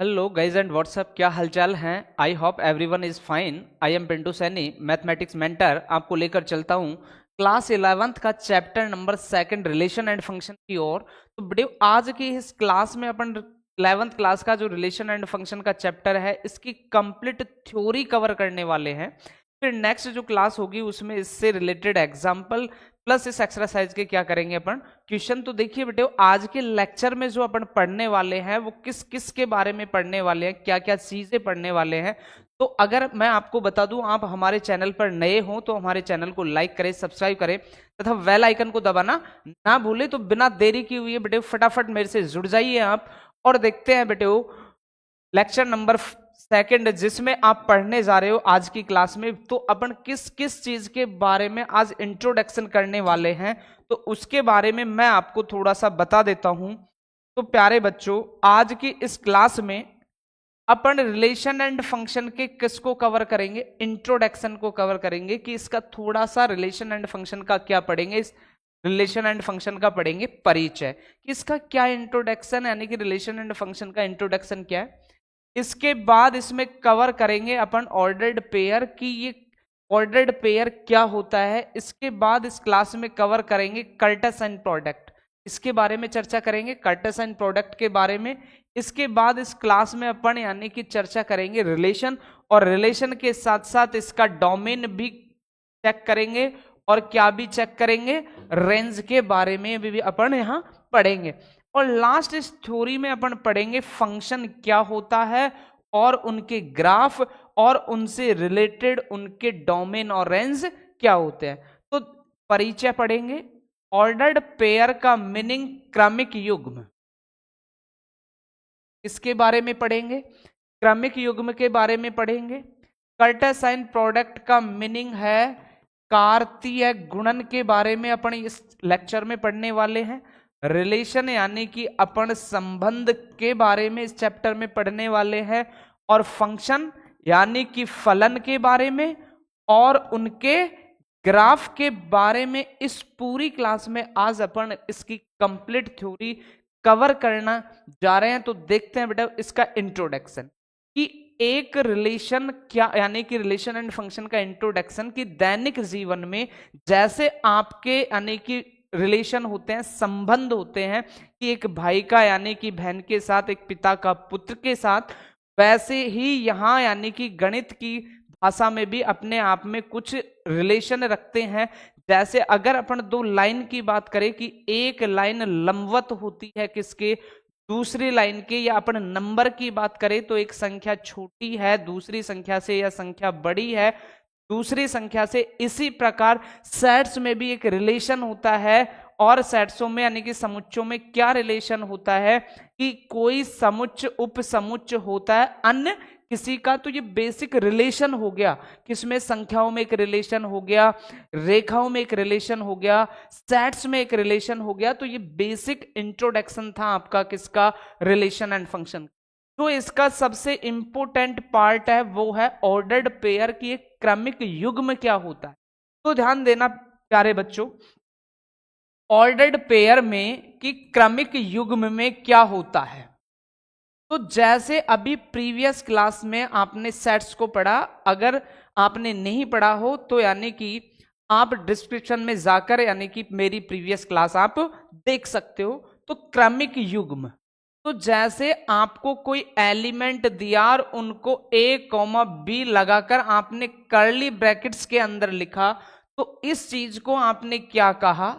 Hello guys and WhatsApp, क्या हालचाल हैं। I hope everyone is fine. I am Pintu Saini, mathematics mentor. आपको लेकर चलता हूं क्लास 11th का chapter number 2 relation and function की ओर। तो बेटे आज की इस क्लास में अपन 11th क्लास का जो रिलेशन एंड फंक्शन का चैप्टर है इसकी कंप्लीट थ्योरी कवर करने वाले हैं। फिर नेक्स्ट जो क्लास होगी उसमें इससे रिलेटेड एग्जाम्पल प्लस इस एक्सरसाइज के क्या करेंगे अपन क्वेश्चन। तो देखिए बेटे आज के लेक्चर में जो अपन पढ़ने वाले हैं वो किस किस के बारे में पढ़ने वाले हैं, क्या क्या चीजें पढ़ने वाले हैं। तो अगर मैं आपको बता दूं, आप हमारे चैनल पर नए हो तो हमारे चैनल को लाइक करें, सब्सक्राइब करें तथा बेल आइकन को दबाना ना भूले। तो बिना देरी की हुई बेटे फटाफट मेरे से जुड़ जाइए आप और देखते हैं बेटे लेक्चर नंबर 2 जिसमें आप पढ़ने जा रहे हो आज की क्लास में। तो अपन किस किस चीज के बारे में आज इंट्रोडक्शन करने वाले हैं तो उसके बारे में मैं आपको थोड़ा सा बता देता हूं। तो प्यारे बच्चों, आज की इस क्लास में अपन रिलेशन एंड फंक्शन के किसको कवर करेंगे, इंट्रोडक्शन को कवर करेंगे कि इसका थोड़ा सा रिलेशन एंड फंक्शन का क्या पढ़ेंगे, इस रिलेशन एंड फंक्शन का पढ़ेंगे परिचय कि इसका क्या इंट्रोडक्शन, यानी कि रिलेशन एंड फंक्शन का इंट्रोडक्शन क्या है। इसके बाद इसमें कवर करेंगे अपन ऑर्डर्ड पेयर कि ये ऑर्डर्ड पेयर क्या होता है। इसके बाद इस क्लास में कवर करेंगे कर्टस एंड प्रोडक्ट, इसके बारे में चर्चा करेंगे कर्टस एंड प्रोडक्ट के बारे में। इसके बाद इस क्लास में अपन यानी कि चर्चा करेंगे रिलेशन, और रिलेशन के साथ साथ इसका डोमेन भी चेक करेंगे और क्या भी चेक करेंगे, रेंज के बारे में भी अपन यहां पढ़ेंगे। और लास्ट इस थ्योरी में अपन पढ़ेंगे फंक्शन क्या होता है और उनके ग्राफ और उनसे रिलेटेड उनके डोमेन और रेंज क्या होते हैं। तो परिचय पढ़ेंगे, ऑर्डर्ड पेयर का मीनिंग क्रमिक युग्म, इसके बारे में पढ़ेंगे, क्रमिक युग्म के बारे में पढ़ेंगे। कर्टस एंड प्रोडक्ट का मीनिंग है कार्तीय गुणन के बारे में अपन इस लेक्चर में पढ़ने वाले हैं। रिलेशन यानी कि अपन संबंध के बारे में इस चैप्टर में पढ़ने वाले हैं, और फंक्शन यानी कि फलन के बारे में और उनके ग्राफ के बारे में इस पूरी क्लास में आज अपन इसकी कंप्लीट थ्योरी कवर करना जा रहे हैं। तो देखते हैं बेटा इसका इंट्रोडक्शन कि एक रिलेशन क्या, यानी कि रिलेशन एंड फंक्शन का इंट्रोडक्शन कि दैनिक जीवन में जैसे आपके यानी कि रिलेशन होते हैं, संबंध होते हैं कि एक भाई का यानी कि बहन के साथ, एक पिता का पुत्र के साथ, वैसे ही यहां यानी कि गणित की भाषा में भी अपने आप में कुछ रिलेशन रखते हैं। जैसे अगर अपन दो लाइन की बात करें कि एक लाइन लंबवत होती है किसके, दूसरी लाइन के, या अपन नंबर की बात करें तो एक संख्या छोटी है दूसरी संख्या से या संख्या बड़ी है दूसरी संख्या से, इसी प्रकार सेट्स में भी एक रिलेशन होता है। और सेट्सों में यानी कि समुच्चों में क्या रिलेशन होता है कि कोई समुच्च उपसमुच्च होता है अन्य किसी का। तो ये बेसिक रिलेशन हो गया, किसमें संख्याओं में एक रिलेशन हो गया, रेखाओं में एक रिलेशन हो गया, सेट्स में एक रिलेशन हो गया। तो ये बेसिक इंट्रोडक्शन था आपका किसका, रिलेशन एंड फंक्शन। तो इसका सबसे इंपोर्टेंट पार्ट है वो है ऑर्डर्ड पेयर की एक क्रमिक युग्म क्या होता है। तो ध्यान देना प्यारे बच्चों, ऑर्डर्ड पेयर में कि क्रमिक युग्म में क्या होता है। तो जैसे अभी प्रीवियस क्लास में आपने सेट्स को पढ़ा, अगर आपने नहीं पढ़ा हो तो यानी कि आप डिस्क्रिप्शन में जाकर यानी कि मेरी प्रीवियस क्लास आप देख सकते हो। तो क्रमिक युग्म, तो जैसे आपको कोई एलिमेंट दिया और उनको a, b लगाकर आपने कर्ली ब्रैकेट्स के अंदर लिखा, तो इस चीज को आपने क्या कहा,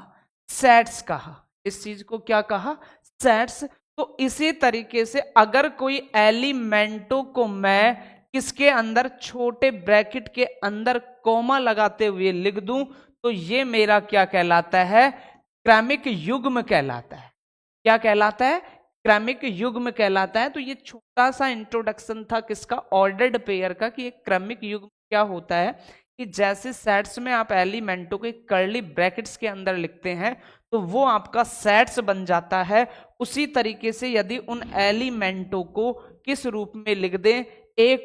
सेट्स कहा। इस चीज को क्या कहा, सेट्स। तो इसी तरीके से अगर कोई एलिमेंटों को मैं किसके अंदर, छोटे ब्रैकेट के अंदर कॉमा लगाते हुए लिख दूं तो ये मेरा क्या कहलाता है, क्रमिक युग्म कहलाता है। क्या कहलाता है, क्रमिक युग्म कहलाता है। तो ये छोटा सा इंट्रोडक्शन था किसका, ऑर्डर्ड पेयर का, कि एक क्रमिक युग्म क्या होता है कि जैसे सेट्स में आप एलिमेंटों के कर्ली ब्रैकेट्स के अंदर लिखते हैं तो वो आपका सेट्स बन जाता है। उसी तरीके से यदि उन एलिमेंटों को किस रूप में लिख दें, a,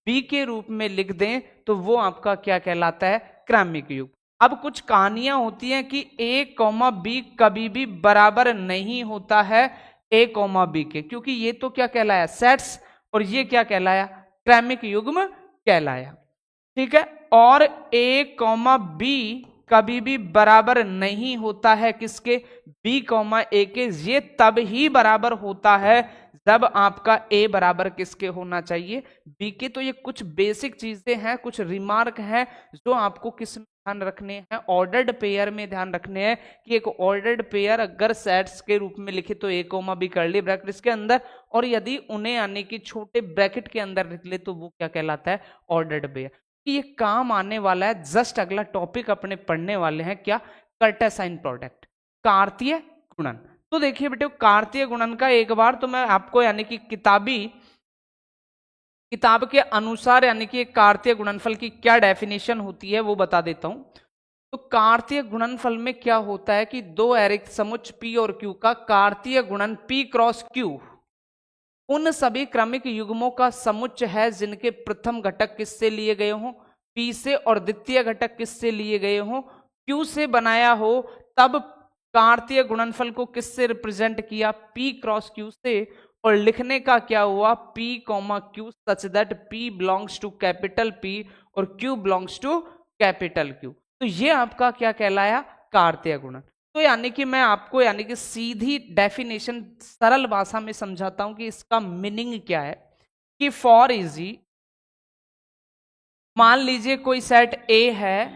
b के रूप में लिख दें तो वो आपका क्या कहलाता है, क्रमिक युग्म। अब कुछ कहानियां होती हैं कि a, b कभी भी बराबर नहीं होता है, ए कॉमा बी के, क्योंकि ये तो क्या कहलाया, सेट्स, और ये क्या कहलाया, क्रमिक युग्म कहलाया। ठीक है, और ए कॉमा बी कभी भी बराबर नहीं होता है किसके, बी कॉमा ए के। ये तब ही बराबर होता है जब आपका ए बराबर किसके होना चाहिए, बी के। तो ये कुछ बेसिक चीजें हैं, कुछ रिमार्क हैं जो आपको किस में ध्यान रखने हैं, ऑर्डर्ड पेयर में ध्यान रखने हैं कि एक ऑर्डर्ड पेयर अगर सेट्स के रूप में लिखे तो ए कोमा बी कर्ली ब्रैकेट्स के अंदर, और यदि उन्हें यानी कि छोटे ब्रैकेट के अंदर लिख ले तो वो क्या कहलाता है, ऑर्डर्ड पेयर। ये काम आने वाला है। जस्ट अगला टॉपिक अपने पढ़ने वाले हैं क्या, कार्टेशियन प्रोडक्ट, कार्तीय गुणन। तो देखिए बेटे, कार्तीय गुणन का एक बार तो मैं आपको यानी कि किताब के अनुसार यानी कि कार्तीय गुणनफल की क्या डेफिनेशन होती है वो बता देता हूं। तो कार्तीय गुणनफल में क्या होता है कि दो अरिक्त समुच्च P और Q का कार्तीय गुणन P क्रॉस Q उन सभी क्रमिक युग्मों का समुच्च है जिनके प्रथम घटक किससे लिए गए हों, P से, और द्वितीय घटक किससे लिए गए हों, Q से बनाया हो। तब कार्तीय गुणनफल को किससे रिप्रेजेंट किया, P क्रॉस Q से, और लिखने का क्या हुआ, P comma Q such that P belongs to capital P और Q belongs to capital Q। तो ये आपका क्या कहलाया, कार्तीय गुणन। तो यानी कि मैं आपको यानी कि सीधी डेफिनेशन सरल भाषा में समझाता हूं कि इसका मीनिंग क्या है। कि फॉर इजी, मान लीजिए कोई सेट ए है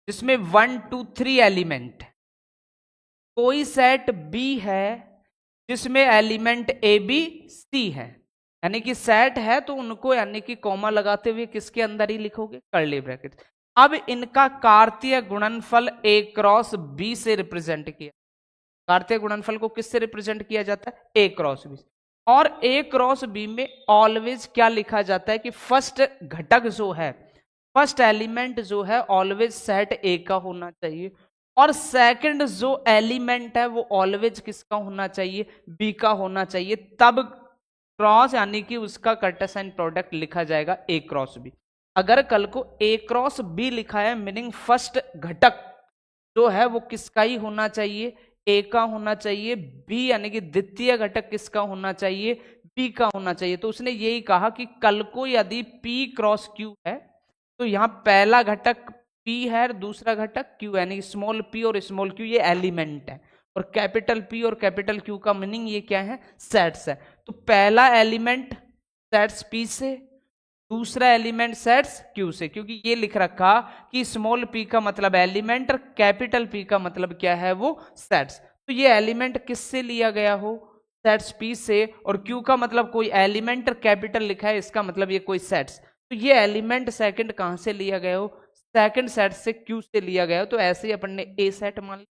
जिसमें 1 2 3 एलिमेंट, कोई सेट बी है जिसमें एलिमेंट ए बी सी है, यानी कि सेट है तो उनको यानी कि कॉमा लगाते हुए किसके अंदर ही लिखोगे, कर्ली ब्रैकेट। अब इनका कार्तीय गुणनफल ए क्रॉस बी से रिप्रेजेंट किया, कार्तीय गुणनफल को किससे रिप्रेजेंट किया जाता है, ए क्रॉस बी। और ए क्रॉस बी में ऑलवेज क्या लिखा जाता है कि फर्स्ट घटक जो है, फर्स्ट एलिमेंट जो है ऑलवेज सेट ए का होना चाहिए, और सेकंड जो एलिमेंट है वो ऑलवेज किसका होना चाहिए, बी का होना चाहिए। तब क्रॉस यानी कि उसका कार्टेशियन प्रोडक्ट लिखा जाएगा ए क्रॉस बी। अगर कल को ए क्रॉस बी लिखा है मीनिंग फर्स्ट घटक जो है वो किसका ही होना चाहिए, ए का होना चाहिए। बी यानी कि द्वितीय घटक किसका होना चाहिए, बी का होना चाहिए। तो उसने यही कहा कि कल को यदि P क्रॉस Q है तो यहां पहला घटक P है, दूसरा घटक Q, यानी स्मॉल p और स्मॉल q ये एलिमेंट है, और कैपिटल P और कैपिटल Q का मीनिंग ये क्या है, सेट्स है। तो पहला एलिमेंट सेट्स P से, दूसरा एलिमेंट सेट्स Q से, क्योंकि ये लिख रखा कि स्मॉल p का मतलब एलिमेंट और कैपिटल P का मतलब क्या है, वो सेट्स। तो ये एलिमेंट किससे लिया गया हो, सेट्स P से, और Q का मतलब कोई एलिमेंट, कैपिटल लिखा है इसका मतलब ये कोई सेट्स। तो ये एलिमेंट सेकंड कहां से लिया गया हो, सेकंड सेट से Q से लिया गया हो। तो ऐसे ही अपन ने ए सेट मान लिया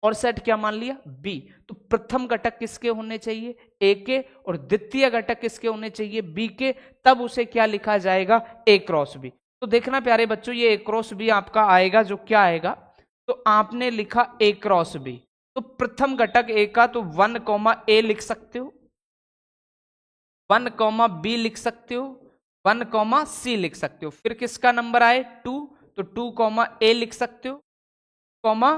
और सेट क्या मान लिया, बी। तो प्रथम घटक किसके होने चाहिए, ए के, और द्वितीय घटक किसके होने चाहिए, बी के। तब उसे क्या लिखा जाएगा, ए क्रॉस बी। तो देखना प्यारे बच्चों, ये ए क्रॉस बी आपका आएगा जो क्या आएगा, तो आपने लिखा ए क्रॉस बी, तो प्रथम घटक ए का तो 1 कॉमा ए लिख सकते हो, 1 कॉमा बी लिख सकते हो, 1 कॉमा सी लिख सकते हो। फिर किसका नंबर आए 2, तो 2 कॉमा ए लिख सकते हो, कॉमा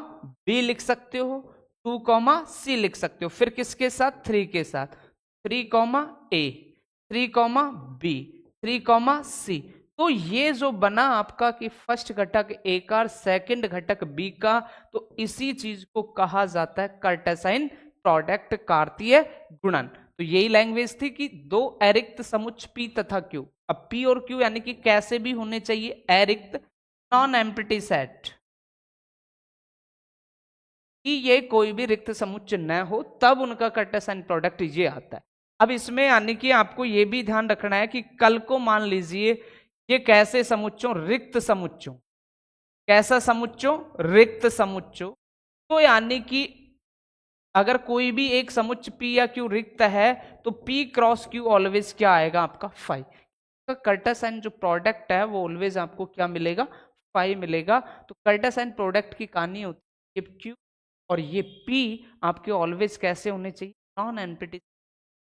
बी लिख सकते हो, 2 कॉमा सी लिख सकते हो। फिर किसके साथ, 3 के साथ, 3 कॉमा ए, 3 कॉमा बी, 3 कॉमा सी। तो ये जो बना आपका कि फर्स्ट घटक ए का, सेकंड घटक बी का, तो इसी चीज को कहा जाता है कार्टेशियन प्रोडक्ट, कार्तीय गुणन। तो यही लैंग्वेज थी कि दो अरिक्त समुच्च P तथा Q। अब P और Q यानी कि कैसे भी होने चाहिए, अरिक्त नॉन एम्प्टी सेट, कि ये कोई भी रिक्त समुच्चय न हो, तब उनका कार्टेशियन प्रोडक्ट ये आता है। अब इसमें यानी कि आपको ये भी ध्यान रखना है कि कल को मान लीजिए ये कैसे समुच्चों, रिक्त समुच्चों, कैसा समुच्चों, रिक्त समुच्चों। तो यानी कि अगर कोई भी एक समुच्च P या Q रिक्त है तो P क्रॉस Q ऑलवेज क्या आएगा आपका 5। कार्टेशियन जो प्रोडक्ट है वो ऑलवेज आपको क्या मिलेगा, 5 मिलेगा। तो कार्टेशियन प्रोडक्ट की कहानी होती है Q और ये P आपके ऑलवेज कैसे होने चाहिए, नॉन एम्प्टी,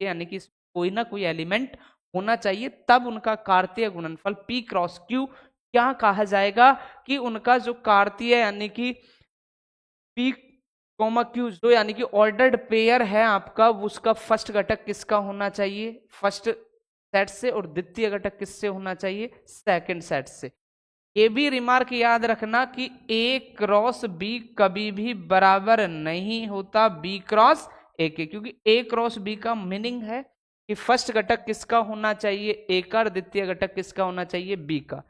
यानी कि कोई ना कोई एलिमेंट होना चाहिए। तब उनका कार्तीय गुणनफल P क्रॉस Q क्या कहा जाएगा, कि उनका जो कार्तीय यानी कि P कॉमा क्यू, जो यानी कि ऑर्डर्ड पेयर है आपका, उसका फर्स्ट घटक किसका होना चाहिए, फर्स्ट सेट से, और द्वितीय घटक किससे होना चाहिए, सेकंड सेट से। ये भी रिमार्क याद रखना कि ए क्रॉस बी कभी भी बराबर नहीं होता बी क्रॉस ए के, क्योंकि ए क्रॉस बी का मीनिंग है कि फर्स्ट घटक किसका होना चाहिए, ए का, और द्वितीय घटक किसका होना चाहिए, बी का।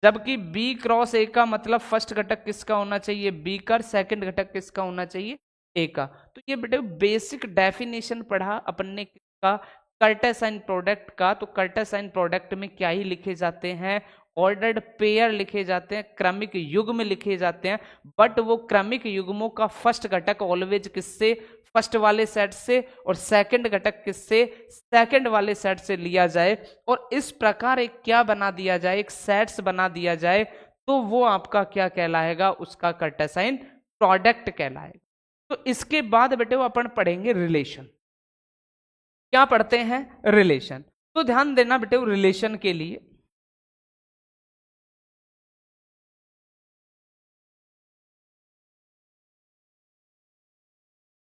जबकि बी क्रॉस ए का मतलब फर्स्ट घटक किसका होना चाहिए, बी का, सेकंड घटक किसका होना चाहिए, ए का। तो ये बेटे बेसिक डेफिनेशन पढ़ा अपन ने किसका, कार्टेशियन प्रोडक्ट का। तो कार्टेशियन प्रोडक्ट में क्या ही लिखे जाते हैं, ऑर्डर्ड पेयर लिखे जाते हैं, क्रमिक युग्म लिखे जाते हैं, बट वो क्रमिक युग्मों का फर्स्ट घटक ऑलवेज किससे, फर्स्ट वाले सेट से, और सेकंड घटक किससे, सेकंड वाले सेट से लिया जाए, और इस प्रकार एक क्या बना दिया जाए, एक सेट्स बना दिया जाए, तो वो आपका क्या कहलाएगा, उसका कार्टेशियन प्रोडक्ट कहलाएगा। तो इसके बाद बेटे वो अपन पढ़ेंगे रिलेशन। क्या पढ़ते हैं, रिलेशन। तो ध्यान देना बेटे रिलेशन के लिए,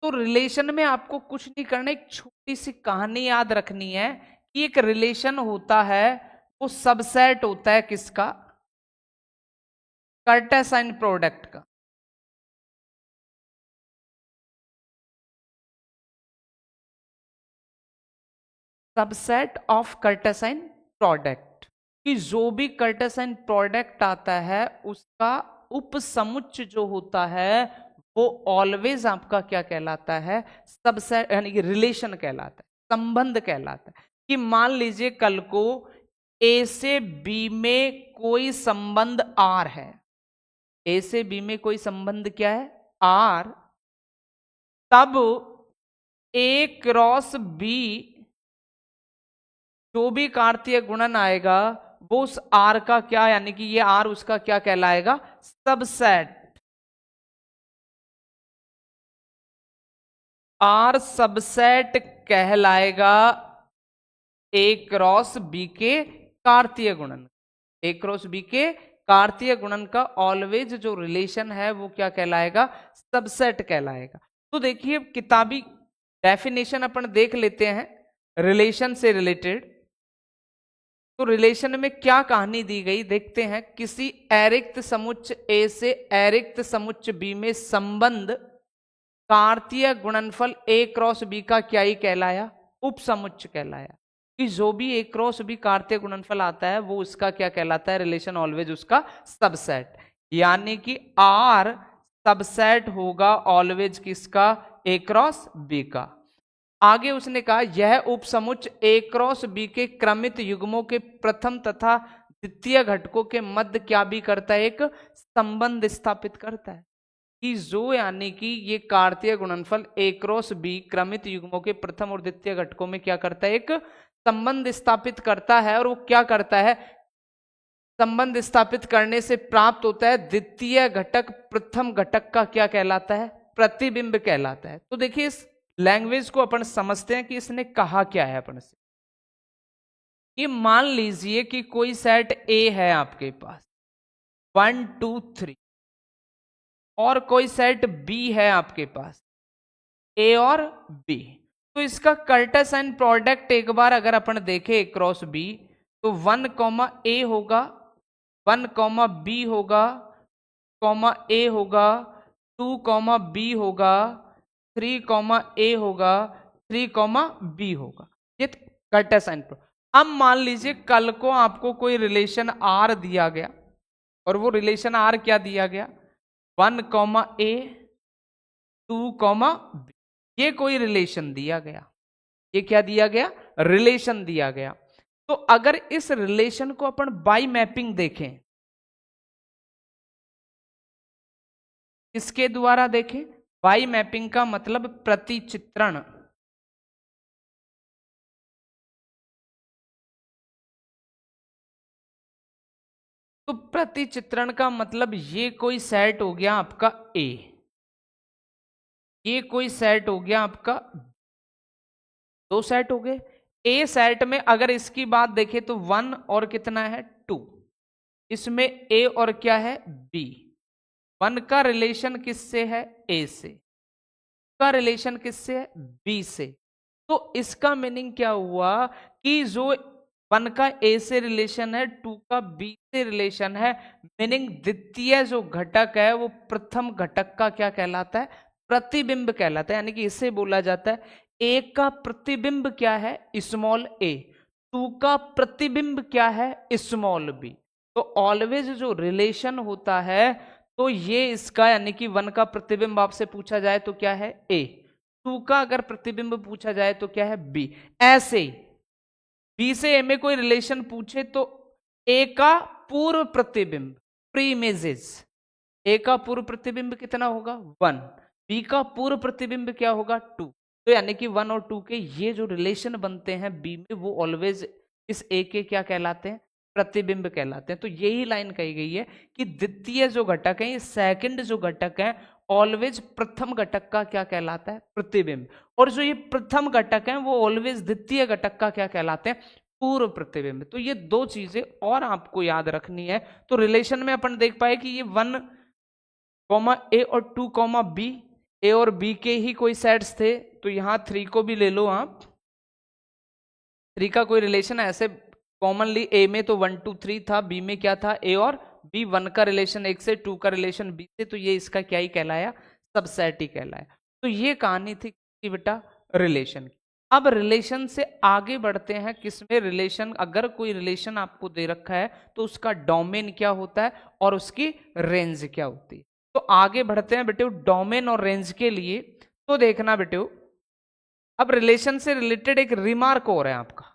तो रिलेशन में आपको कुछ नहीं करना, एक छोटी सी कहानी याद रखनी है कि एक रिलेशन होता है, वो सबसेट होता है किसका, कार्टेशियन प्रोडक्ट का। सबसेट ऑफ कार्टेशियन प्रोडक्ट, कि जो भी कार्टेशियन प्रोडक्ट आता है उसका उपसमुच्चय जो होता है वो ऑलवेज आपका क्या कहलाता है, सबसेट, यानी कि रिलेशन कहलाता है, संबंध कहलाता है। कि मान लीजिए कल को ए से बी में कोई संबंध आर है, ए से बी में कोई संबंध क्या है, आर, तब ए क्रॉस बी जो भी कार्तीय गुणन आएगा वो उस आर का क्या, यानी कि ये आर उसका क्या कहलाएगा, सबसेट। आर सबसेट कहलाएगा ए क्रॉस बी के कार्तीय गुणन, ए क्रॉस बी के कार्तीय गुणन का ऑलवेज जो रिलेशन है वो क्या कहलाएगा, सबसेट कहलाएगा। तो देखिए किताबी डेफिनेशन अपन देख लेते हैं रिलेशन से रिलेटेड। तो रिलेशन में क्या कहानी दी गई देखते हैं। किसी अरिक्त समुच्चय ए से अरिक्त समुच्चय बी में संबंध कार्तीय गुणनफल ए क्रॉस बी का क्या ही कहलाया, उपसमुच्चय कहलाया। कि जो भी ए क्रॉस बी कार्तीय गुणनफल आता है वो उसका क्या कहलाता है, रिलेशन ऑलवेज उसका सबसेट। यानी कि आर सबसेट होगा ऑलवेज किसका, ए क्रॉस बी का। आगे उसने कहा यह उपसमुच्चय ए क्रॉस बी के क्रमित युग्मों के प्रथम तथा द्वितीय घटकों के मध्य क्या भी करता है, एक संबंध स्थापित करता है। कि जो यानी कि ये कार्तीय गुणनफल ए क्रॉस बी क्रमित युग्मों के प्रथम और द्वितीय घटकों में क्या करता है, एक संबंध स्थापित करता है। और वो क्या करता है, संबंध स्थापित करने से प्राप्त होता है द्वितीय घटक प्रथम घटक का क्या कहलाता है, प्रतिबिंब कहलाता है। तो देखिए इस लैंग्वेज को अपन समझते हैं कि इसने कहा क्या है अपन से। कि मान लीजिए कि कोई सेट ए है आपके पास 1 2 3, और कोई सेट बी है आपके पास ए और बी। तो इसका कार्टेशियन प्रोडक्ट एक बार अगर अपन देखें ए क्रॉस बी, तो 1 कॉमा ए होगा, 1 कॉमा बी होगा, कॉमा ए होगा, 2 कॉमा बी होगा, 3 कॉमा ए होगा, 3 कॉमा बी होगा। ये कार्टेशियन प्रोडक्ट। अब मान लीजिए कल को आपको कोई रिलेशन आर दिया गया, और वो रिलेशन आर क्या दिया गया, 1 कॉमा ए, 2 कॉमा बी, ये कोई रिलेशन दिया गया। ये क्या दिया गया, रिलेशन दिया गया। तो अगर इस रिलेशन को अपन बाई मैपिंग देखें, इसके द्वारा देखें, बाई मैपिंग का मतलब प्रतिचित्रण। तो प्रतिचित्रण का मतलब ये कोई सेट हो गया आपका ए, ये कोई सेट हो गया आपका, दो सेट हो गए। ए सेट में अगर इसकी बात देखें तो 1 और कितना है 2, इसमें ए और क्या है बी। 1 का रिलेशन किससे है, ए से, का रिलेशन किससे है? बी से। तो इसका मीनिंग क्या हुआ कि जो 1 का ए से रिलेशन है, 2 का बी से रिलेशन है, मीनिंग द्वितीय जो घटक है वो प्रथम घटक का क्या कहलाता है? प्रतिबिंब कहलाता है। यानी कि इससे बोला जाता है ए का प्रतिबिंब क्या है? स्मॉल ए। 2 का प्रतिबिंब क्या है? Small B. तो ऑलवेज जो रिलेशन होता है तो ये इसका, यानी कि 1 का प्रतिबिंब आपसे पूछा जाए तो क्या है? ए। 2 का अगर प्रतिबिंब पूछा जाए तो क्या है? बी। ऐसे ही बी से ए में कोई रिलेशन पूछे तो ए का पूर्व प्रतिबिंब, प्रीमेजेस, ए का पूर्व प्रतिबिंब कितना होगा? 1। बी का पूर्व प्रतिबिंब क्या होगा? 2। तो यानी कि 1 और 2 के ये जो रिलेशन बनते हैं बी में वो ऑलवेज इस ए के क्या कहलाते हैं? प्रतिबिंब कहलाते हैं। तो यही लाइन कही गई है कि द्वितीय जो घटक है, ये सेकंड जो घटक है, ऑलवेज प्रथम घटक का क्या कहलाता है? प्रतिबिंब। और जो ये प्रथम घटक है वो ऑलवेज द्वितीय घटक का क्या कहलाते हैं? पूर्व प्रतिबिंब। तो ये दो चीजें और आपको याद रखनी है। तो रिलेशन में अपन देख पाए कि ये 1 कॉमा ए और 2 कॉमा बी, ए और बी के ही कोई सेट्स थे। तो यहां 3 को भी ले लो आप। 3 का कोई रिलेशन है ऐसे कॉमनली, ए में तो 1 2 3 था, बी में क्या था? ए और बी। 1 का रिलेशन 1 से, 2 का रिलेशन बी से, तो ये इसका क्या ही कहलाया? सबसेट ही कहलाया। तो ये कहानी थी बेटा रिलेशन की। अब रिलेशन से आगे बढ़ते हैं किसमें? रिलेशन, अगर कोई रिलेशन आपको दे रखा है तो उसका डोमेन क्या होता है और उसकी रेंज क्या होती है। तो आगे बढ़ते हैं बेटे डोमेन और रेंज के लिए। तो देखना बेटे, अब रिलेशन से रिलेटेड एक रिमार्क हो रहा है आपका,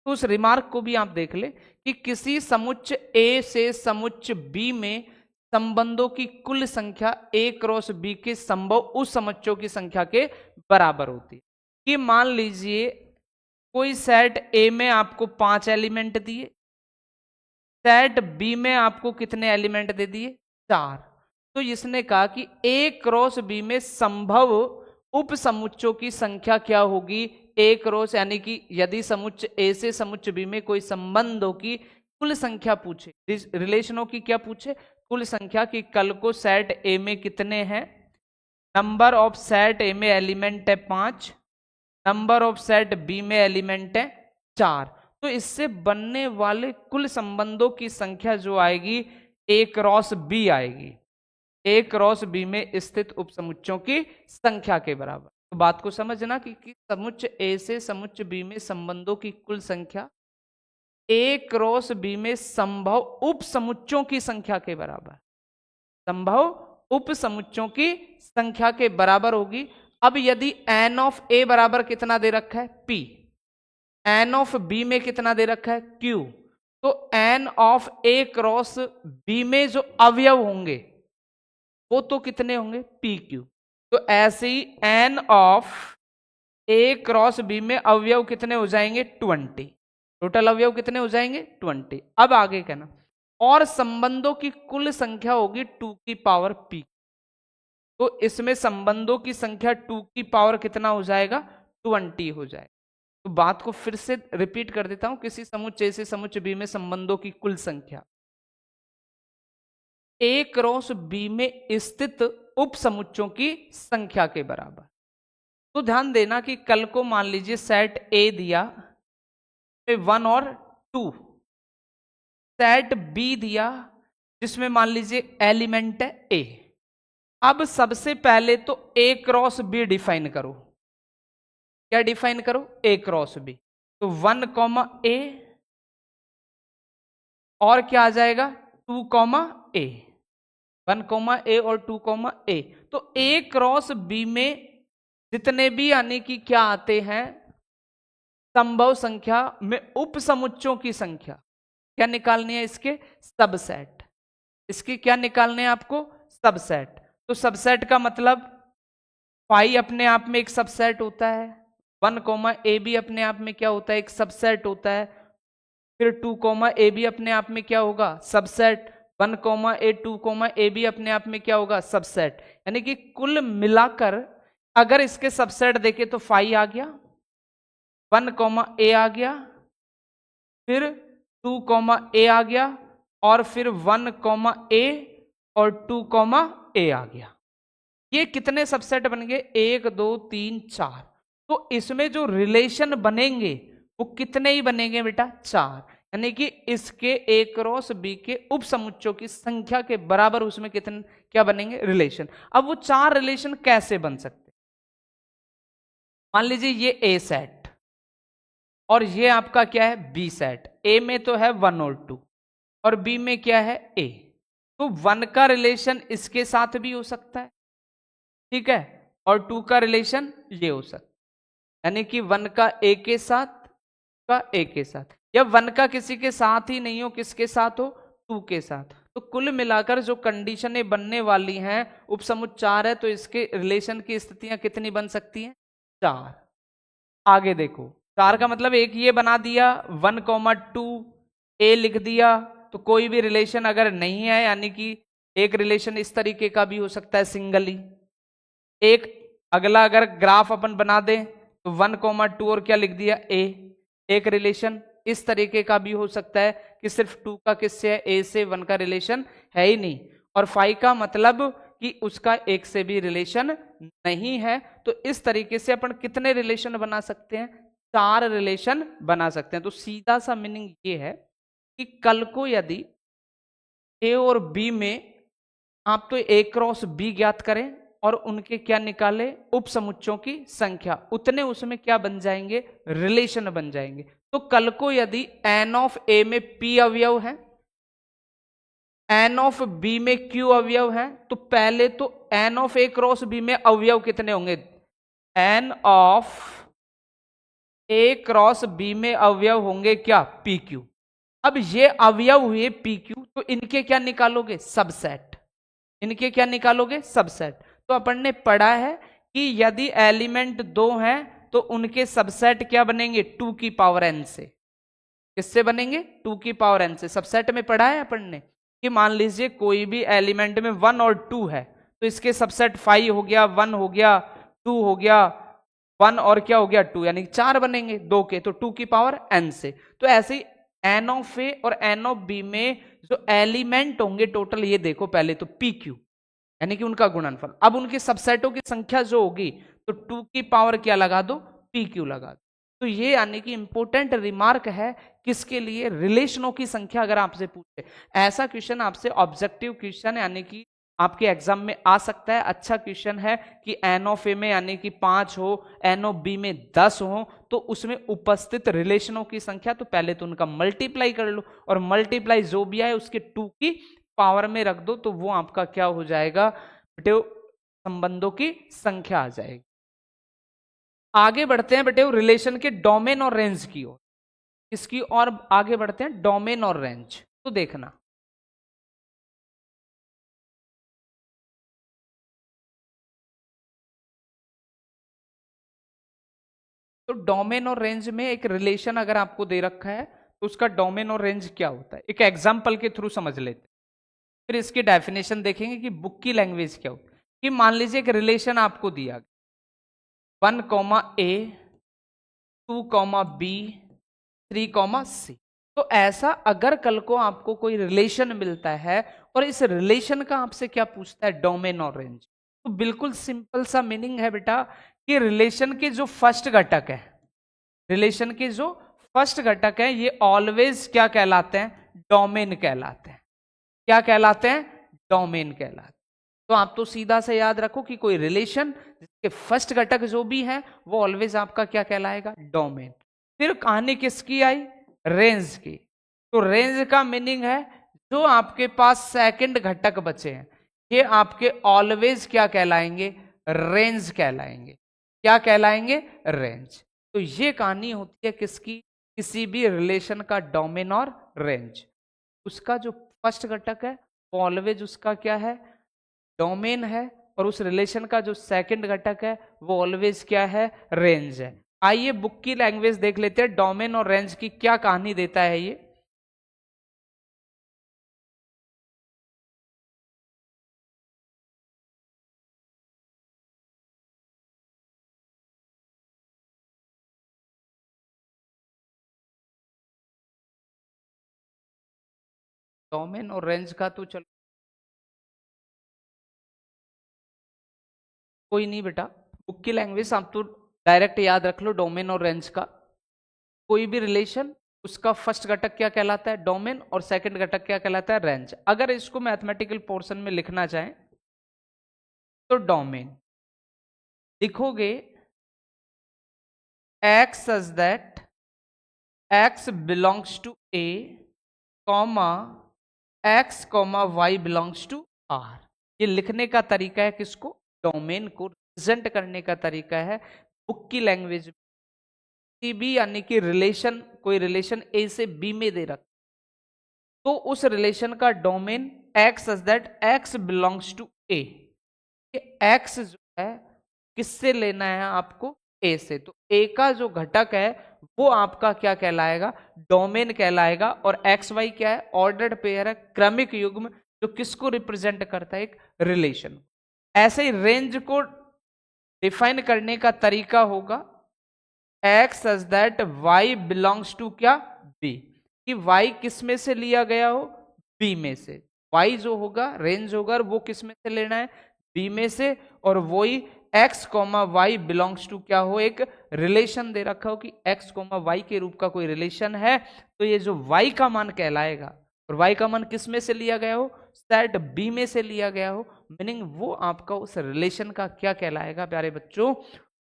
तो उस रिमार्क को भी आप देख ले कि किसी समुच्च ए से समुच्च बी में संबंधों की कुल संख्या ए क्रॉस बी के संभव उस समुच्चों की संख्या के बराबर होती है। कि मान लीजिए कोई सेट ए में आपको 5 एलिमेंट दिए, सेट बी में आपको कितने एलिमेंट दे दिए? 4। तो इसने कहा कि ए क्रॉस बी में संभव उप समुच्चों की संख्या क्या होगी? ए क्रॉस, यानी कि यदि समुच्च ए से समुच्च बी में कोई संबंधों की कुल संख्या पूछे, रिलेशनों की क्या पूछे? कुल संख्या। की कल को सेट ए में कितने हैं? नंबर ऑफ सेट ए में एलिमेंट है 5, नंबर ऑफ सेट बी में एलिमेंट है 4। तो इससे बनने वाले कुल संबंधों की संख्या जो आएगी ए क्रॉस बी आएगी, ए क्रॉस बी में स्थित उपसमुच्चों की संख्या के बराबर। तो बात को समझना कि समुच्च ए से समुच्च बी में संबंधों की कुल संख्या ए क्रॉस बी में संभव उपसमुच्चों की संख्या के बराबर, संभव उपसमुच्चों की संख्या के बराबर होगी। अब यदि एन ऑफ ए बराबर कितना दे रखा है? पी। एन ऑफ बी में कितना दे रखा है? क्यू। तो N of A cross B में जो अवयव होंगे वो तो कितने होंगे? P Q. तो ऐसे ही n of A cross B में अवयव कितने हो जाएंगे? 20। टोटल अवयव कितने हो जाएंगे? 20। अब आगे कहना, और संबंधों की कुल संख्या होगी 2 की पावर पी। तो इसमें संबंधों की संख्या 2 की पावर कितना हो जाएगा? 20 हो जाएगा। तो बात को फिर से रिपीट कर देता हूं, किसी समुच्च ए से समुच्च बी में संबंधों की कुल संख्या ए क्रॉस बी में स्थित उप समुच्चों की संख्या के बराबर। तो ध्यान देना कि कल को मान लीजिए सेट ए दिया 1 और 2, सेट बी दिया जिसमें मान लीजिए एलिमेंट है ए। अब सबसे पहले तो ए क्रॉस बी डिफाइन करो। क्या डिफाइन करो? ए क्रॉस बी। तो 1 कॉमा ए और क्या आ जाएगा? 2 कॉमा ए। 1 कॉमा ए और 2 कॉमा ए। तो ए क्रॉस बी में जितने भी यानी कि क्या आते हैं संभव संख्या में उप समुच्चों की संख्या क्या निकालनी है? इसके सबसेट। इसकी क्या निकालने हैं आपको? सबसेट। तो सबसेट का मतलब पाई अपने आप में एक सबसेट होता है, 1 कॉमा ए भी अपने आप में क्या होता है? एक सबसेट होता है। फिर 2 कॉमा ए भी अपने आप में क्या होगा? सबसेट। 1 कॉमा ए 2 कॉमा ए भी अपने आप में क्या होगा? सबसेट। यानी कि कुल मिलाकर अगर इसके सबसेट देखे तो फाई आ गया, 1 कॉमा ए आ गया, फिर 2 कॉमा ए आ गया, और फिर 1 कॉमा ए और 2 कॉमा ए आ गया। ये कितने सबसेट बन गए, 1 2 3 4। तो इसमें जो रिलेशन बनेंगे वो कितने ही बनेंगे बेटा, 4। यानी कि इसके ए क्रॉस बी के उप समुच्चयों की संख्या के बराबर उसमें कितने क्या बनेंगे, रिलेशन। अब वो 4 रिलेशन कैसे बन सकते, मान लीजिए ये ए सेट और ये आपका क्या है, बी सेट। ए में तो है 1 और 2 और बी में क्या है, ए। तो 1 का रिलेशन इसके साथ भी हो सकता है, ठीक है, और 2 का रिलेशन ये हो सकता है। यानी कि 1 का ए के साथ, का ए के साथ, या 1 का किसी के साथ ही नहीं हो, किसके साथ हो, 2 के साथ। तो कुल मिलाकर जो कंडीशनें बनने वाली हैं, उपसमुच्चय 4 है, तो इसके रिलेशन की स्थितियां कितनी बन सकती हैं, 4। आगे देखो, 4 का मतलब एक ये बना दिया, 1,2 ए लिख दिया। तो कोई भी रिलेशन अगर नहीं है, यानी कि एक रिलेशन इस तरीके का भी हो सकता है सिंगली। एक अगला अगर ग्राफ अपन बना दें तो 1,2 और क्या लिख दिया, ए। एक रिलेशन इस तरीके का भी हो सकता है कि सिर्फ 2 का किससे है, ए से, 1 का रिलेशन है ही नहीं। और 5 का मतलब कि उसका एक से भी रिलेशन नहीं है। तो इस तरीके से अपन कितने रिलेशन बना सकते हैं, 4 रिलेशन बना सकते हैं। तो सीधा सा मीनिंग ये है कि कल को यदि ए और बी में आप तो ए क्रॉस बी ज्ञात करें और उनके क्या निकाले, उप समुच्चयों की संख्या, उतने उसमें क्या बन जाएंगे, रिलेशन बन जाएंगे। तो कल को यदि एन ऑफ ए में पी अवयव है, एन ऑफ बी में क्यू अवयव है, तो पहले तो N of A cross B में अवयव कितने होंगे, N of A cross B में अवयव होंगे क्या, पी क्यू। अब ये अवयव हुए पी क्यू, तो इनके क्या निकालोगे, सबसेट। इनके क्या निकालोगे, सबसेट। तो अपन ने पढ़ा है कि यदि एलिमेंट 2 हैं तो उनके सबसेट क्या बनेंगे, 2 की पावर n से। किससे बनेंगे, 2 की पावर n से। सबसेट में पढ़ा है अपन ने कि मान लीजिए कोई भी एलिमेंट में 1 और 2 है, तो इसके सबसेट 5 हो गया, 1 हो गया, 2 हो गया, 1 और क्या हो गया, 2, यानी 4 बनेंगे 2 के, तो 2 की पावर n से। तो ऐसे ही एन ऑफ ए और एन ऑफ बी में जो एलिमेंट होंगे टोटल, ये देखो पहले तो पी क्यू, यानी कि उनका गुणनफल। अब उनके सबसेटों की संख्या जो होगी, तो 2 की पावर क्या लगा दो, पी क्यू लगा दो। तो ये यानी कि इंपॉर्टेंट रिमार्क है किसके लिए, रिलेशनों की संख्या अगर आपसे पूछे। ऐसा क्वेश्चन आपसे ऑब्जेक्टिव क्वेश्चन यानी कि आपके एग्जाम में आ सकता है। अच्छा क्वेश्चन है कि एन ऑफ ए में यानी कि 5 हो, एन ऑफ बी में 10 हो, तो उसमें उपस्थित रिलेशनों की संख्या, तो पहले तो उनका मल्टीप्लाई कर लो और मल्टीप्लाई जो भी आए उसके 2 की पावर में रख दो, तो वो आपका क्या हो जाएगा बेटे, संबंधों की संख्या आ जाएगी। आगे बढ़ते हैं बेटे रिलेशन के डोमेन और रेंज की ओर, इसकी और आगे बढ़ते हैं, डोमेन और रेंज। तो देखना, तो डोमेन और रेंज में एक रिलेशन अगर आपको दे रखा है तो उसका डोमेन और रेंज क्या होता है, एक एग्जांपल के थ्रू समझ लेते हैं, फिर इसकी डेफिनेशन देखेंगे कि बुक की लैंग्वेज क्या होती है। कि मान लीजिए एक रिलेशन आपको दिया, 1,a, 2,b, 3,c। तो ऐसा अगर कल को आपको कोई रिलेशन मिलता है और इस रिलेशन का आपसे क्या पूछता है, डोमेन और रेंज, तो बिल्कुल सिंपल सा मीनिंग है बेटा कि रिलेशन के जो फर्स्ट घटक है, रिलेशन के जो फर्स्ट घटक है, ये ऑलवेज क्या कहलाते हैं, डोमेन कहलाते हैं। क्या कहलाते हैं, डोमेन कहलाते हैं। तो आप तो सीधा से याद रखो कि कोई रिलेशन जिसके फर्स्ट घटक जो भी है वो ऑलवेज आपका क्या कहलाएगा, डोमेन। फिर कहानी किसकी आई, रेंज की। तो रेंज का मीनिंग है जो आपके पास सेकंड घटक बचे हैं, ये आपके ऑलवेज क्या कहलाएंगे, रेंज कहलाएंगे। क्या कहलाएंगे, रेंज। तो ये कहानी होती है किसकी, किसी भी रिलेशन का डोमेन और रेंज। उसका जो फर्स्ट घटक है वो ऑलवेज उसका क्या है, डोमेन है, और उस रिलेशन का जो सेकंड घटक है वो ऑलवेज क्या है, रेंज है। आइए बुक की लैंग्वेज देख लेते हैं, डोमेन और रेंज की क्या कहानी देता है ये। डोमेन और रेंज का तो चलो कोई नहीं बेटा, बुक की लैंग्वेज आप तो डायरेक्ट याद रख लो, डोमेन और रेंज का कोई भी रिलेशन, उसका फर्स्ट घटक क्या कहलाता है, डोमेन, और सेकंड घटक क्या कहलाता है, रेंज। अगर इसको मैथमेटिकल पोर्शन में लिखना चाहें तो डोमेन लिखोगे x such that x belongs to A, comma x comma y belongs to R। ये लिखने का तरीका है, किसको, डोमेन को रिप्रेजेंट करने का तरीका है बुक की लैंग्वेज में। भी यानी कि रिलेशन, कोई रिलेशन A से B में दे रखा तो उस रिलेशन का domain x such that x belongs to A। x जो है किससे लेना है आपको, A से, तो A का जो घटक है वो आपका क्या कहलाएगा, डोमेन कहलाएगा। और एक्स वाई क्या है, ऑर्डर्ड पेयर है, क्रमिक युग्म, जो किसको रिप्रेजेंट करता है, एक रिलेशन। ऐसे ही रेंज को डिफाइन करने का तरीका होगा X such that Y belongs to क्या, बी, कि वाई किस में से लिया गया हो, बी में से। वाई जो होगा, रेंज होगा, वो किस में से लेना है, बी में से। और वही X comma Y belongs to क्या हो, एक रिलेशन दे रखा हो कि एक्स कॉमा वाई के रूप का कोई रिलेशन है, तो ये जो वाई का मान कहलाएगा, और वाई का मान किस में से लिया गया हो, सेट बी में से लिया गया हो, मीनिंग वो आपका उस रिलेशन का क्या कहलाएगा प्यारे बच्चों,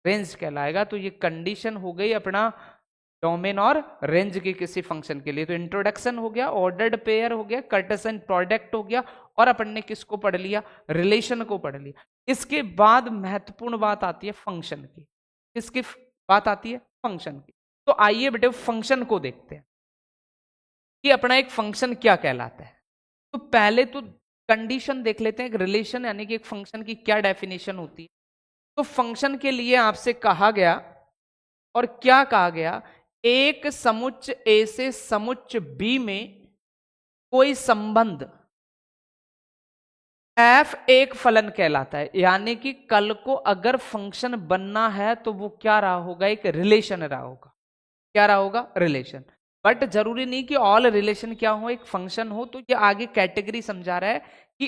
रेंज कहलाएगा। तो ये कंडीशन हो गई अपना डोमेन और रेंज के किसी फंक्शन के लिए। तो इंट्रोडक्शन हो गया, ऑर्डर्ड पेयर हो गया, कार्टेशियन प्रोडक्ट हो गया, और अपन ने किसको पढ़ लिया, रिलेशन को पढ़ लिया। इसके बाद महत्वपूर्ण बात आती है फंक्शन की। किसकी बात आती है, फंक्शन की। तो आइए बेटे फंक्शन को देखते हैं कि अपना एक फंक्शन क्या कहलाता है। तो पहले तो कंडीशन देख लेते हैं, एक रिलेशन यानी कि एक फंक्शन की क्या डेफिनेशन होती है। तो फंक्शन के लिए आपसे कहा गया, और क्या कहा गया, एक समुच्च ए से समुच्च बी में कोई संबंध एफ एक फलन कहलाता है। यानी कि कल को अगर फंक्शन बनना है तो वो क्या रहा होगा, एक रिलेशन रहा होगा। क्या रहा होगा, रिलेशन। बट जरूरी नहीं कि ऑल रिलेशन क्या हो, एक फंक्शन हो। तो ये आगे कैटेगरी समझा रहा है कि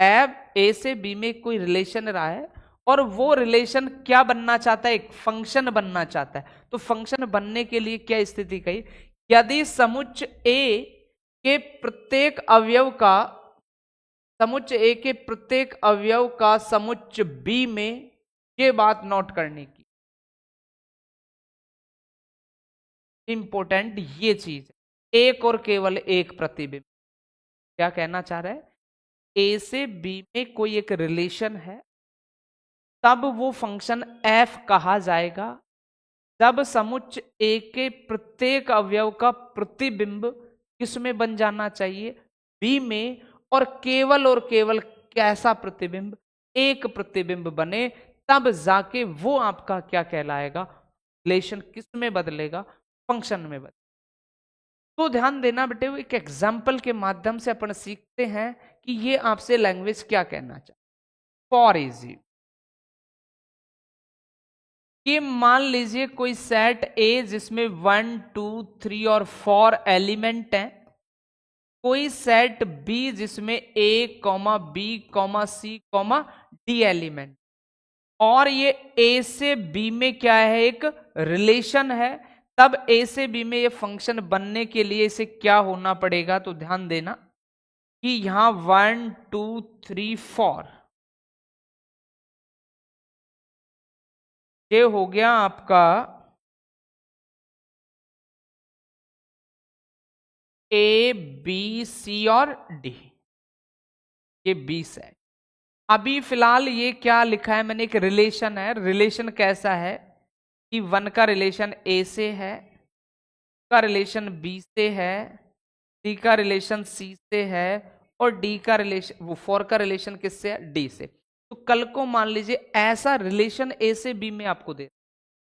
एफ ए से बी में कोई रिलेशन रहा है, और वो रिलेशन क्या बनना चाहता है, एक फंक्शन बनना चाहता है। तो फंक्शन बनने के लिए क्या स्थिति कही, यदि समुच्च ए के प्रत्येक अवयव का, समुच्च ए के प्रत्येक अवयव का समुच्च बी में, ये बात नोट करने की इंपॉर्टेंट ये चीज, एक और केवल एक प्रतिबिंब। क्या कहना चाह रहा है, ए से बी में कोई एक रिलेशन है, तब वो फंक्शन एफ कहा जाएगा जब समुच्च ए के प्रत्येक अवयव का प्रतिबिंब किसमें बन जाना चाहिए, बी में। और केवल कैसा प्रतिबिंब, एक प्रतिबिंब बने, तब जाके वो आपका क्या कहलाएगा, रिलेशन किस में बदलेगा, फंक्शन में बदलेगा। तो ध्यान देना बेटे, एक एग्जाम्पल के माध्यम से अपन सीखते हैं कि ये आपसे लैंग्वेज क्या कहना चाहते। फॉर इजी, ये मान लीजिए कोई सेट ए जिसमें 1 2 3 और 4 एलिमेंट हैं, कोई सेट बी जिसमें ए comma B comma C comma D element, और ये ए से बी में क्या है, एक रिलेशन है। तब ए से बी में ये फंक्शन बनने के लिए इसे क्या होना पड़ेगा, तो ध्यान देना कि यहां 1 2 3 4 ये हो गया आपका ए बी सी और डी, ये बी सेट। अभी फिलहाल ये क्या लिखा है मैंने, एक रिलेशन है। रिलेशन कैसा है कि 1 का रिलेशन ए से है, का रिलेशन बी से है, सी का रिलेशन सी से है, और डी का रिलेशन, वो 4 का रिलेशन किससे है, डी से। तो कल को मान लीजिए ऐसा रिलेशन ए से बी में आपको दे,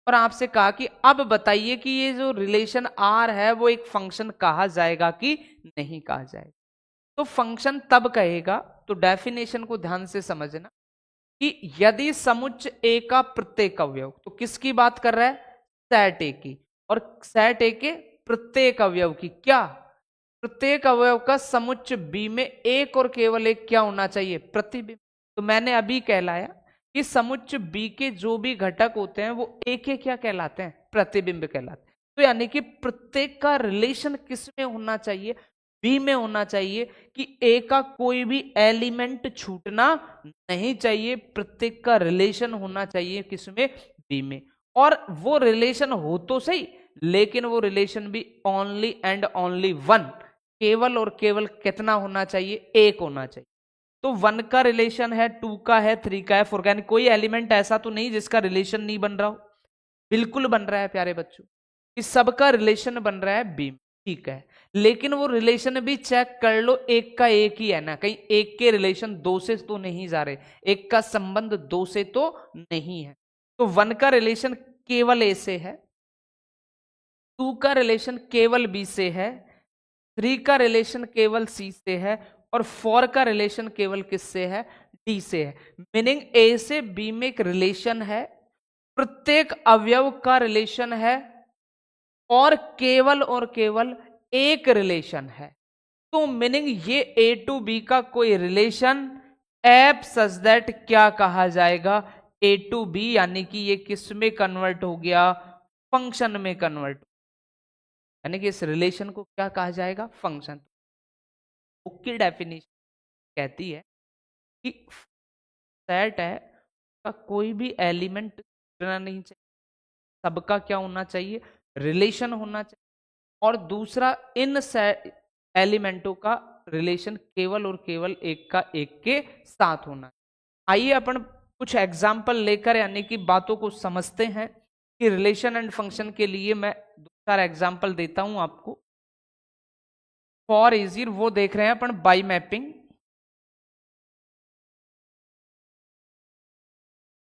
और आपसे कहा कि अब बताइए कि ये जो रिलेशन आर है वो एक फंक्शन कहा जाएगा कि नहीं कहा जाएगा। तो फंक्शन तब कहेगा, तो डेफिनेशन को ध्यान से समझना, कि यदि समुच्च ए का प्रत्येक अवयव, तो किसकी बात कर रहा है, सेट ए की, और सेट ए के प्रत्येक अवयव की, क्या, प्रत्येक अवयव का समुच्च बी में एक और केवल एक क्या होना चाहिए, प्रतिबिंब। तो मैंने अभी कहलाया कि समुच्चय बी के जो भी घटक होते हैं वो ए के क्या कहलाते हैं, प्रतिबिंब कहलाते हैं। तो यानी कि प्रत्येक का रिलेशन किस में होना चाहिए, बी में होना चाहिए, कि ए का कोई भी एलिमेंट छूटना नहीं चाहिए, प्रत्येक का रिलेशन होना चाहिए किसमें, बी में। और वो रिलेशन हो तो सही, लेकिन वो रिलेशन भी ओनली एंड ओनली वन, केवल और केवल कितना होना चाहिए, एक होना चाहिए। तो 1 का रिलेशन है, 2 का है, 3 का है, 4 का है, कोई एलिमेंट ऐसा तो नहीं जिसका रिलेशन नहीं बन रहा हो, बिल्कुल बन रहा है प्यारे बच्चों, इस सबका रिलेशन बन रहा है बी में, ठीक है। लेकिन वो रिलेशन भी चेक कर लो, एक का एक ही है ना, कहीं एक के रिलेशन दो से तो नहीं जा रहे, एक का संबंध दो से तो नहीं है। तो 1 का रिलेशन केवल ए से है, 2 का रिलेशन केवल बी से है, 3 का रिलेशन केवल सी से है, और 4 का रिलेशन केवल किससे है, डी से है। मीनिंग ए से बी में एक रिलेशन है, प्रत्येक अवयव का रिलेशन है, और केवल एक रिलेशन है। तो मीनिंग ये ए टू बी का कोई रिलेशन एप सच दैट क्या कहा जाएगा, ए टू बी, यानी कि ये किस में कन्वर्ट हो गया, फंक्शन में कन्वर्ट, यानी कि इस रिलेशन को क्या कहा जाएगा, फंक्शन। की डेफिनेशन कहती है कि सेट है का कोई भी एलिमेंट छूटना नहीं चाहिए, सबका क्या होना चाहिए, रिलेशन होना चाहिए, और दूसरा इन एलिमेंटों का रिलेशन केवल और केवल एक का एक के साथ होना है। आइए अपन कुछ एग्जाम्पल लेकर यानी कि बातों को समझते हैं कि रिलेशन एंड फंक्शन के लिए मैं दो चार एग्जाम्पल देता हूं आपको। फॉर इजी वो देख रहे हैं अपन बाई मैपिंग।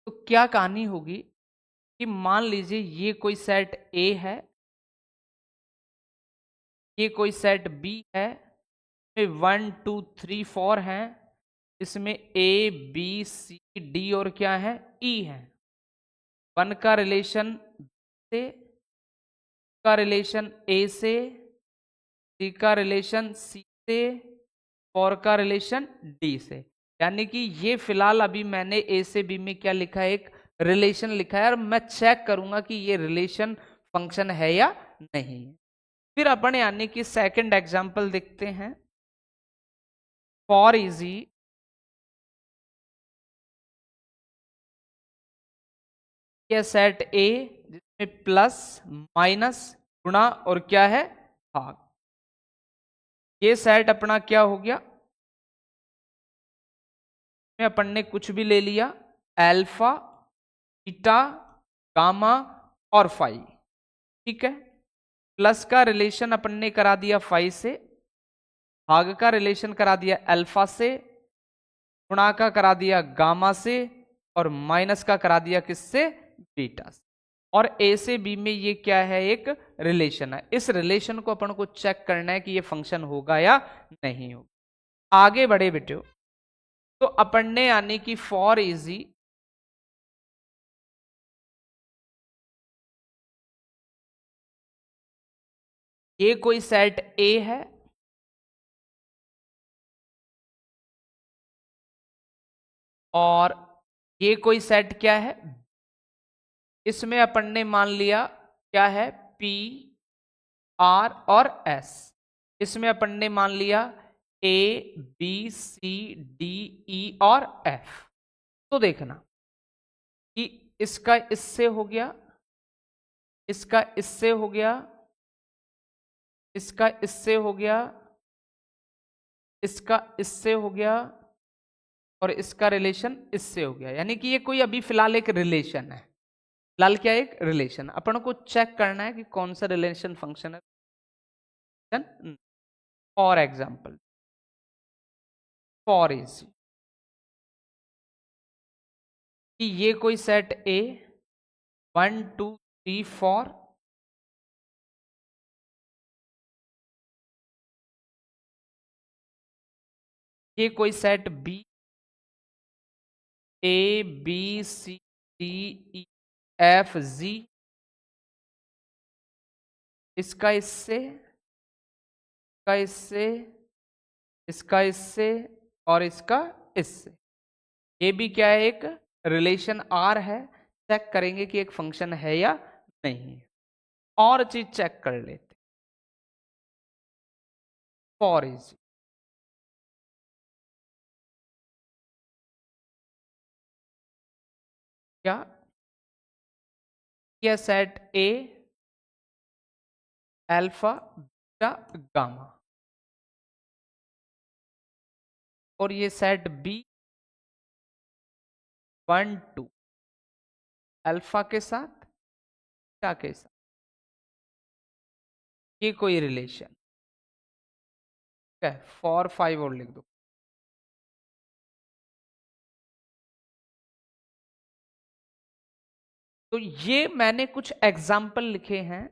तो क्या कहानी होगी कि मान लीजिए ये कोई सेट ए है, ये कोई सेट बी है, 1 2 3 4 हैं, इसमें ए बी सी डी और क्या है, ई है। 1 का रिलेशन से, का रिलेशन ए से, 3 का रिलेशन सी से, 4 का रिलेशन डी से। यानी कि ये फिलहाल अभी मैंने ए से बी में क्या लिखा है, एक रिलेशन लिखा है, और मैं चेक करूंगा कि ये रिलेशन फंक्शन है या नहीं। फिर अपन यानी कि सेकंड एग्जांपल देखते हैं। फॉर इजी ये सेट ए जिसमें प्लस माइनस गुणा और क्या है, भाग। ये सेट अपना क्या हो गया, में अपन ने कुछ भी ले लिया, अल्फा बीटा गामा और फाई, ठीक है। प्लस का रिलेशन अपन ने करा दिया फाई से, भाग का रिलेशन करा दिया अल्फा से, गुणा का करा दिया गामा से, और माइनस का करा दिया किससे, बीटा से। और ए से बी में ये क्या है, एक रिलेशन है। इस रिलेशन को अपन को चेक करना है कि ये फंक्शन होगा या नहीं होगा। आगे बढ़े बेटे, तो अपन ने यानी कि फॉर इजी ये कोई सेट ए है, और ये कोई सेट क्या है, इसमें अपन ने मान लिया क्या है, पी आर और एस। इसमें अपन ने मान लिया ए बी सी डी ई और एफ। तो देखना कि इसका इससे हो गया, इसका इससे हो गया, इसका इससे हो गया, इसका इससे हो गया, और इसका रिलेशन इससे हो गया। यानी कि ये कोई अभी फिलहाल एक रिलेशन है, फिलहाल क्या है, एक रिलेशन। अपन को चेक करना है कि कौन सा रिलेशन फंक्शन है। फॉर एग्जाम्पल, फॉर इज कि ये कोई सेट ए 1 2 3 4, ये कोई set B A B C D E F G, इसका इससे, इसका इससे, इसका इससे, और इसका इससे। ये भी क्या है, एक रिलेशन आर है, चेक करेंगे कि एक फंक्शन है या नहीं। और चीज चेक कर लेते, फॉर इज क्या, यह सेट ए अल्फा बीटा गामा, और ये सेट बी 1 2 अल्फा के साथ बीटा के साथ, ये कोई रिलेशन है। फॉर 5 और लिख दो। तो ये मैंने कुछ एग्जाम्पल लिखे हैं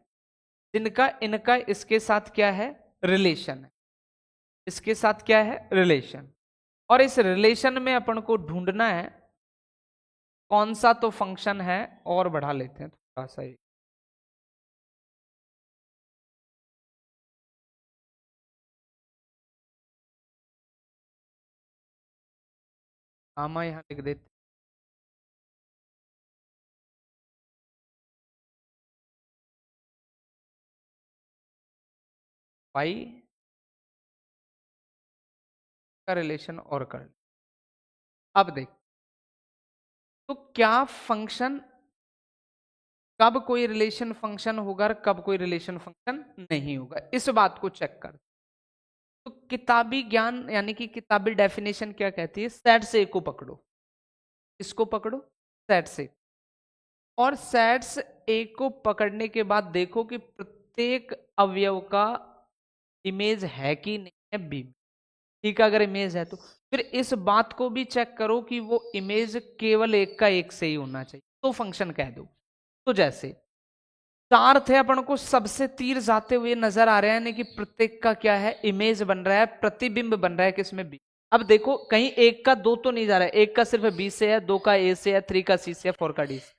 जिनका इनका इसके साथ क्या है, रिलेशन है। इसके साथ क्या है, रिलेशन। और इस रिलेशन में अपन को ढूंढना है कौन सा तो फंक्शन है। और बढ़ा लेते हैं थोड़ा सा ही, गामा यहां लिख देते, पाई का रिलेशन और कर। अब देख, तो क्या फंक्शन, कब कोई रिलेशन फंक्शन होगा और कब कोई रिलेशन फंक्शन नहीं होगा, इस बात को चेक कर। तो किताबी ज्ञान यानी कि किताबी डेफिनेशन क्या कहती है, सेट से को पकड़ो। इसको पकड़ो, सेट से। और सेट्स ए को पकड़ने के बाद देखो कि प्रत्येक अवयव का इमेज है कि नहीं है बी में। ठीक है, अगर इमेज है तो फिर इस बात को भी चेक करो कि वो इमेज केवल एक का एक से ही होना चाहिए, तो फंक्शन कह दो। तो जैसे 4 थे, अपन को सबसे तीर जाते हुए नजर आ रहे हैं, यानी कि प्रत्येक का क्या है, इमेज बन रहा है, प्रतिबिंब बन रहा है किसमें, बी। अब देखो कहीं एक का दो तो नहीं जा रहा है, एक का सिर्फ बी से है, 2 का ए से है, 3 का सी से है, 4 का डी से।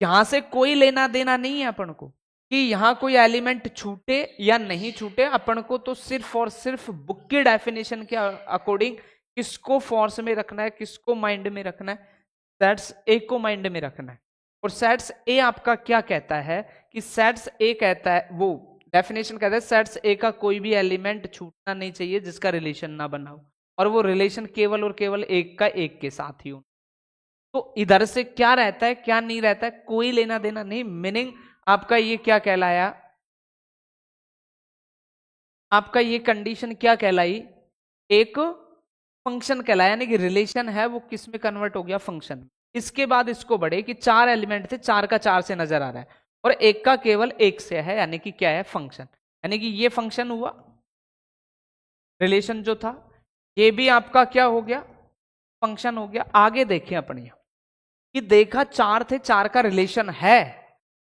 यहां से कोई लेना देना नहीं है अपन को कि यहां कोई एलिमेंट छूटे या नहीं छूटे। अपन को तो सिर्फ और सिर्फ बुक की डेफिनेशन के अकॉर्डिंग किसको फोर्स में रखना है, किसको माइंड में रखना है, सेट्स ए को माइंड में रखना है। और सेट्स ए आपका क्या कहता है कि सेट्स ए कहता है, वो डेफिनेशन कहता है सेट्स ए का कोई भी एलिमेंट छूटना नहीं चाहिए जिसका रिलेशन ना बना हो, और वो रिलेशन केवल और केवल एक का एक के साथ ही हो। तो इधर से क्या रहता है क्या नहीं रहता है कोई लेना देना नहीं। मीनिंग आपका ये क्या कहलाया, आपका ये कंडीशन क्या कहलाई, एक फंक्शन कहलाया, यानी कि रिलेशन है वो किस में कन्वर्ट हो गया, फंक्शन। इसके बाद इसको बढ़े कि 4 एलिमेंट थे, 4 का 4 से नजर आ रहा है और एक का केवल एक से है, यानी कि क्या है, फंक्शन। यानी कि ये फंक्शन हुआ, रिलेशन जो था ये भी आपका क्या हो गया, फंक्शन हो गया। आगे देखें अपन यहां कि देखा 4 थे, 4 का रिलेशन है,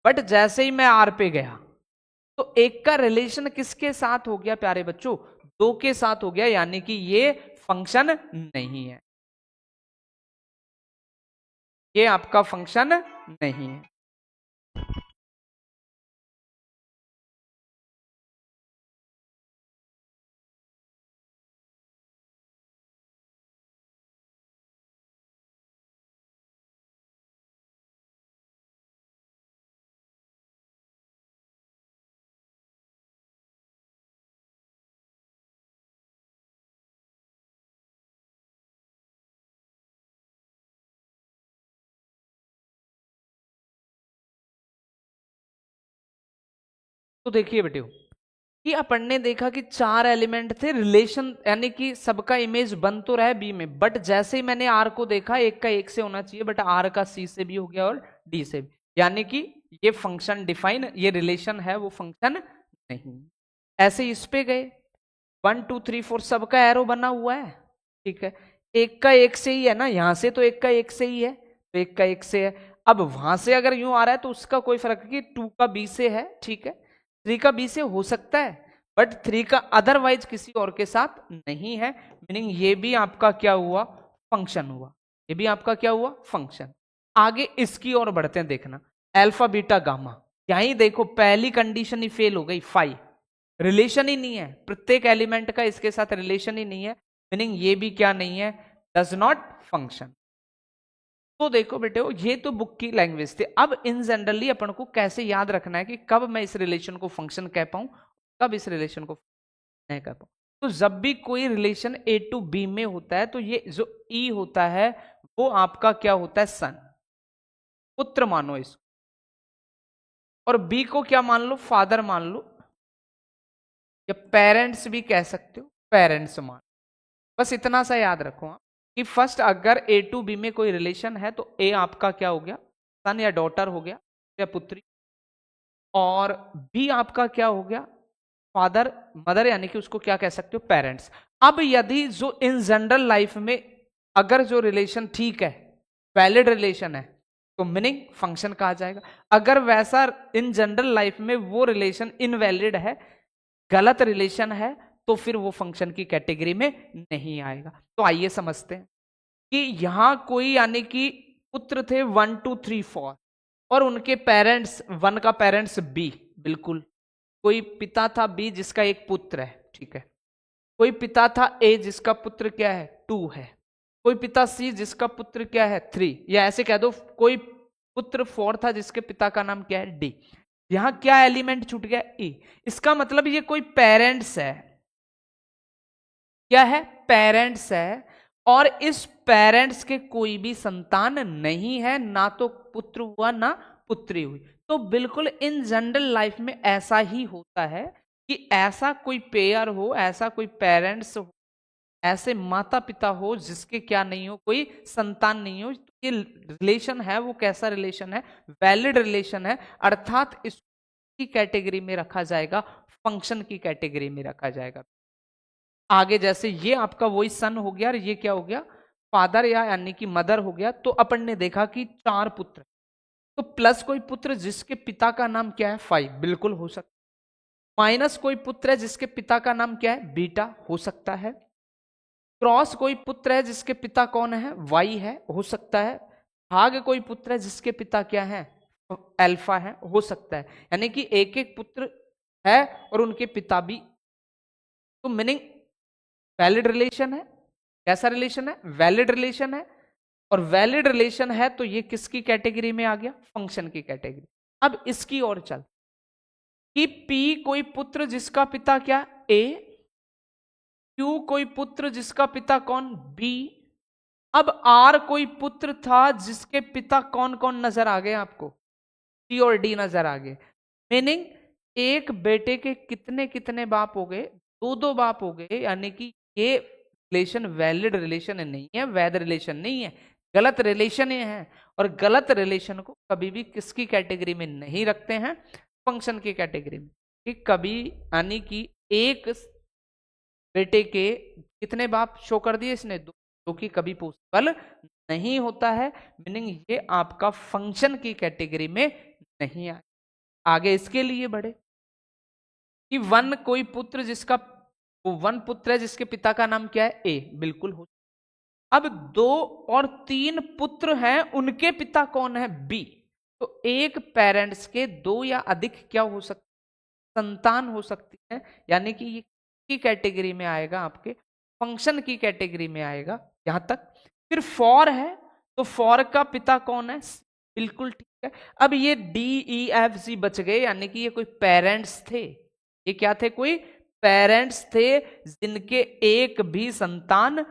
बट जैसे ही मैं आर पे गया तो एक का रिलेशन किसके साथ हो गया प्यारे बच्चों, 2 के साथ हो गया, यानी कि ये फंक्शन नहीं है, ये आपका फंक्शन नहीं है। तो देखिए बेटे कि अपन ने देखा कि 4 एलिमेंट थे, रिलेशन यानी कि सबका इमेज बन तो रहा है बी में, बट जैसे ही मैंने आर को देखा एक का एक से होना चाहिए, बट आर का सी से भी हो गया और डी से भी, यानी कि ये फंक्शन डिफाइन, ये रिलेशन है वो फंक्शन नहीं। ऐसे इस पे गए 1 2 3 4 सबका एरो बना हुआ है, ठीक है, एक का एक से ही है ना, यहां से तो एक का एक से ही है, तो एक का एक से है। अब वहां से अगर यूं आ रहा है तो उसका कोई फर्क नहीं, 2 का बी से है, ठीक है, 3 का बी से हो सकता है, बट 3 का अदरवाइज किसी और के साथ नहीं है। मीनिंग ये भी आपका क्या हुआ, फंक्शन हुआ, ये भी आपका क्या हुआ, फंक्शन। आगे इसकी ओर बढ़ते हैं, देखना अल्फा बीटा गामा, यहीं देखो पहली कंडीशन ही फेल हो गई, 5 रिलेशन ही नहीं है, प्रत्येक एलिमेंट का इसके साथ रिलेशन ही नहीं है, मीनिंग ये भी क्या नहीं है, डज नॉट फंक्शन। तो देखो बेटे, ये तो बुक की लैंग्वेज थी। अब इन जनरली अपन को कैसे याद रखना है कि कब मैं इस रिलेशन को फंक्शन कह पाऊं, कब इस रिलेशन को नहीं कह पाऊं। तो जब भी कोई रिलेशन ए टू बी में होता है तो ये जो ई होता है वो आपका क्या होता है, सन, पुत्र मानो इसको, और बी को क्या मान लो, फादर मान लो, या पेरेंट्स भी कह सकते हो, पेरेंट्स मान। बस इतना सा याद रखो आप कि फर्स्ट अगर ए टू बी में कोई रिलेशन है तो ए आपका क्या हो गया, सन या डॉटर हो गया या पुत्री, और बी आपका क्या हो गया, फादर मदर, यानी कि उसको क्या कह सकते हो, पेरेंट्स। अब यदि जो इन जनरल लाइफ में अगर जो रिलेशन ठीक है, वैलिड रिलेशन है, तो मीनिंग फंक्शन कहा जाएगा। अगर वैसा इन जनरल लाइफ में वो रिलेशन इनवैलिड है, गलत रिलेशन है, तो फिर वो फंक्शन की कैटेगरी में नहीं आएगा। तो आइए समझते हैं कि यहां कोई यानी कि पुत्र थे 1 2 3 4 और उनके पेरेंट्स, वन का पेरेंट्स बी, बिल्कुल। कोई पिता था बी जिसका एक पुत्र है, ठीक है। कोई पिता था ए जिसका पुत्र क्या है, 2 है। कोई पिता सी जिसका पुत्र क्या है, 3, या ऐसे कह दो कोई पुत्र 4 था जिसके पिता का नाम क्या है, डी। यहां क्या एलिमेंट छूट गया, ई। इसका मतलब ये कोई पेरेंट्स है, क्या है, पेरेंट्स है, और इस पेरेंट्स के कोई भी संतान नहीं है, ना तो पुत्र हुआ ना पुत्री हुई। तो बिल्कुल इन जनरल लाइफ में ऐसा ही होता है कि ऐसा कोई पेयर हो, ऐसा कोई पेरेंट्स हो, ऐसे माता पिता हो जिसके क्या नहीं हो, कोई संतान नहीं हो। तो ये रिलेशन है वो कैसा रिलेशन है, वैलिड रिलेशन है, अर्थात इसकी कैटेगरी में रखा जाएगा, फंक्शन की कैटेगरी में रखा जाएगा। आगे जैसे ये आपका वही सन हो गया और ये क्या हो गया, फादर या यानी कि मदर हो गया। तो अपन ने देखा कि 4 पुत्र, तो प्लस कोई पुत्र जिसके पिता का नाम क्या है, 5, बिल्कुल हो सकता है। माइनस कोई पुत्र है जिसके पिता का नाम क्या है, बीटा, हो सकता है। क्रॉस कोई पुत्र है जिसके पिता कौन है, वाई है, हो सकता है। भाग कोई पुत्र है जिसके पिता क्या है, अल्फा है, हो सकता है। यानी कि एक एक पुत्र है और उनके पिता भी। तो मीनिंग वैलिड रिलेशन है, कैसा रिलेशन है, वैलिड रिलेशन है, और वैलिड रिलेशन है तो ये किसकी कैटेगरी में आ गया, फंक्शन की कैटेगरी। अब इसकी ओर चल कि पी कोई पुत्र जिसका पिता क्या, ए। क्यू कोई पुत्र जिसका पिता कौन, बी। अब आर कोई पुत्र था जिसके पिता कौन कौन नजर आ गए आपको, सी और डी नजर आ गए। मीनिंग एक बेटे के कितने कितने बाप हो गए, 2 बाप हो गए। यानी कि ये रिलेशन वैलिड रिलेशन नहीं है, वैध रिलेशन नहीं है, गलत रिलेशन ये है। और गलत रिलेशन को कभी भी किसकी कैटेगरी में नहीं रखते हैं, फंक्शन की कैटेगरी में। कि कभी यानी कि एक बेटे के कितने बाप शो कर दिए इसने, 2, जो कि कभी पॉसिबल नहीं होता है। मीनिंग ये आपका फंक्शन की कैटेगरी में नहीं आए। आगे इसके लिए बढ़े कि 1 कोई पुत्र जिसका, वो 1 पुत्र है जिसके पिता का नाम क्या है, ए, बिल्कुल हो। अब 2 और 3 पुत्र हैं, उनके पिता कौन है, बी। तो एक पेरेंट्स के 2 या अधिक क्या हो सकते, संतान हो सकती है। यानी कि ये की कैटेगरी में आएगा, आपके फंक्शन की कैटेगरी में आएगा यहां तक। फिर 4 है तो 4 का पिता कौन है, बिल्कुल ठीक है। अब ये डी ई एफ जी बच गए, यानी कि ये कोई पेरेंट्स थे, ये क्या थे, कोई पेरेंट्स थे जिनके एक भी संतान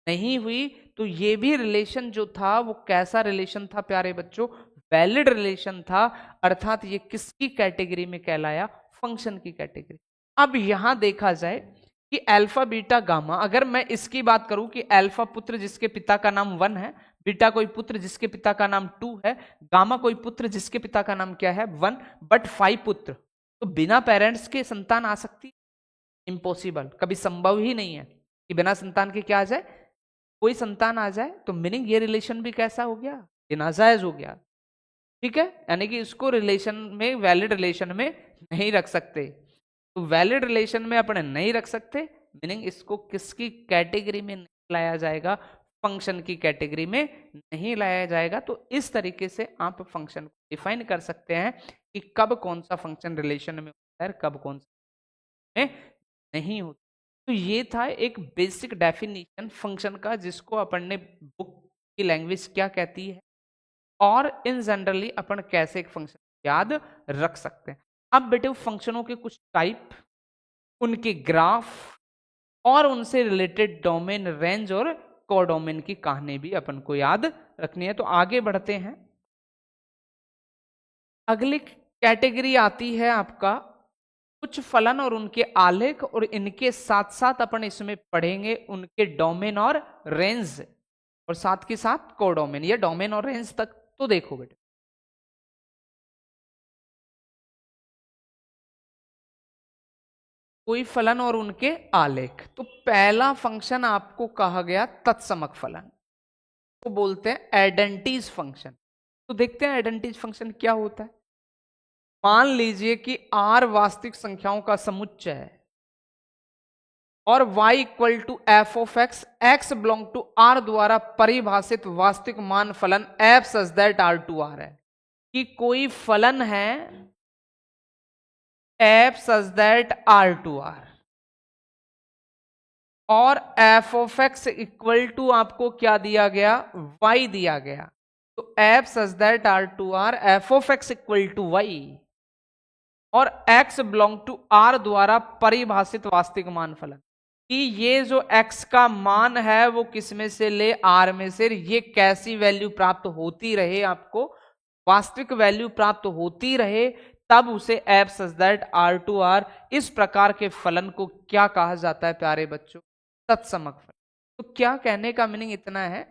नहीं हुई। तो ये भी रिलेशन जो था वो कैसा रिलेशन था प्यारे बच्चों, वैलिड रिलेशन था। अर्थात ये किसकी कैटेगरी में कहलाया, फंक्शन की कैटेगरी। अब यहां देखा जाए कि अल्फा बीटा गामा, अगर मैं इसकी बात करूं कि अल्फा पुत्र जिसके पिता का नाम 1 है, बीटा कोई पुत्र जिसके पिता का नाम 2 है, गामा कोई पुत्र जिसके पिता का नाम क्या है, 1, बट 5 पुत्र, तो बिना पेरेंट्स के संतान आ सकती, इम्पॉसिबल, कभी संभव ही नहीं है कि बिना संतान के क्या आ जाए, कोई संतान आ जाए। तो मीनिंग ये रिलेशन भी कैसा हो गया, ये नाजायज हो गया, ठीक है। यानी कि इसको रिलेशन में, वैलिड रिलेशन में नहीं रख सकते। तो वैलिड रिलेशन में अपन नहीं रख सकते, मीनिंग इसको किसकी कैटेगरी में नहीं लाया जाएगा, फंक्शन की कैटेगरी में नहीं लाया जाएगा। तो इस तरीके से आप फंक्शन को डिफाइन कर सकते हैं कि कब कौन सा फंक्शन रिलेशन में होता है, कब कौन सा में नहीं होता। तो ये था एक बेसिक डेफिनेशन फंक्शन का, जिसको अपन ने बुक की लैंग्वेज क्या कहती है, और इन जनरली अपन कैसे एक फंक्शन याद रख सकते हैं। अब बेटे फंक्शनों के कुछ टाइप, उनके ग्राफ और उनसे रिलेटेड डोमेन, रेंज और कोडोमेन की कहानी भी अपन को याद रखनी है। तो आगे बढ़ते हैं। अगली कैटेगरी आती है आपका कुछ फलन और उनके आलेख, और इनके साथ साथ अपन इसमें पढ़ेंगे उनके डोमेन और रेंज, और साथ के साथ कोडोमेन। या डोमेन और रेंज तक तो देखो बेटे, कोई फलन और उनके आलेख। तो पहला फंक्शन आपको कहा गया तत्समक फलन, को बोलते हैं एडेंटीज फंक्शन। तो देखते हैं एडेंटीज फंक्शन क्या होता है। मान लीजिए कि R वास्तविक संख्याओं का समुच्चय है और y equal to F of X, X belong to R द्वारा परिभाषित वास्तविक मान फलन f such that R to R है। कि कोई फलन है f such that R to R, और F of x equal to आपको क्या दिया गया, y दिया गया। तो f such that R to R, F of x equal to y, और x बिलोंग टू R द्वारा परिभाषित वास्तविक मान फलन। कि ये जो x का मान है वो किस में से ले, R में से। ये कैसी वैल्यू प्राप्त होती रहे आपको, वास्तविक वैल्यू प्राप्त होती रहे, तब उसे f such that R to R, इस प्रकार के फलन को क्या कहा जाता है प्यारे बच्चों, तत्समक फलन। तो क्या कहने का मीनिंग इतना है,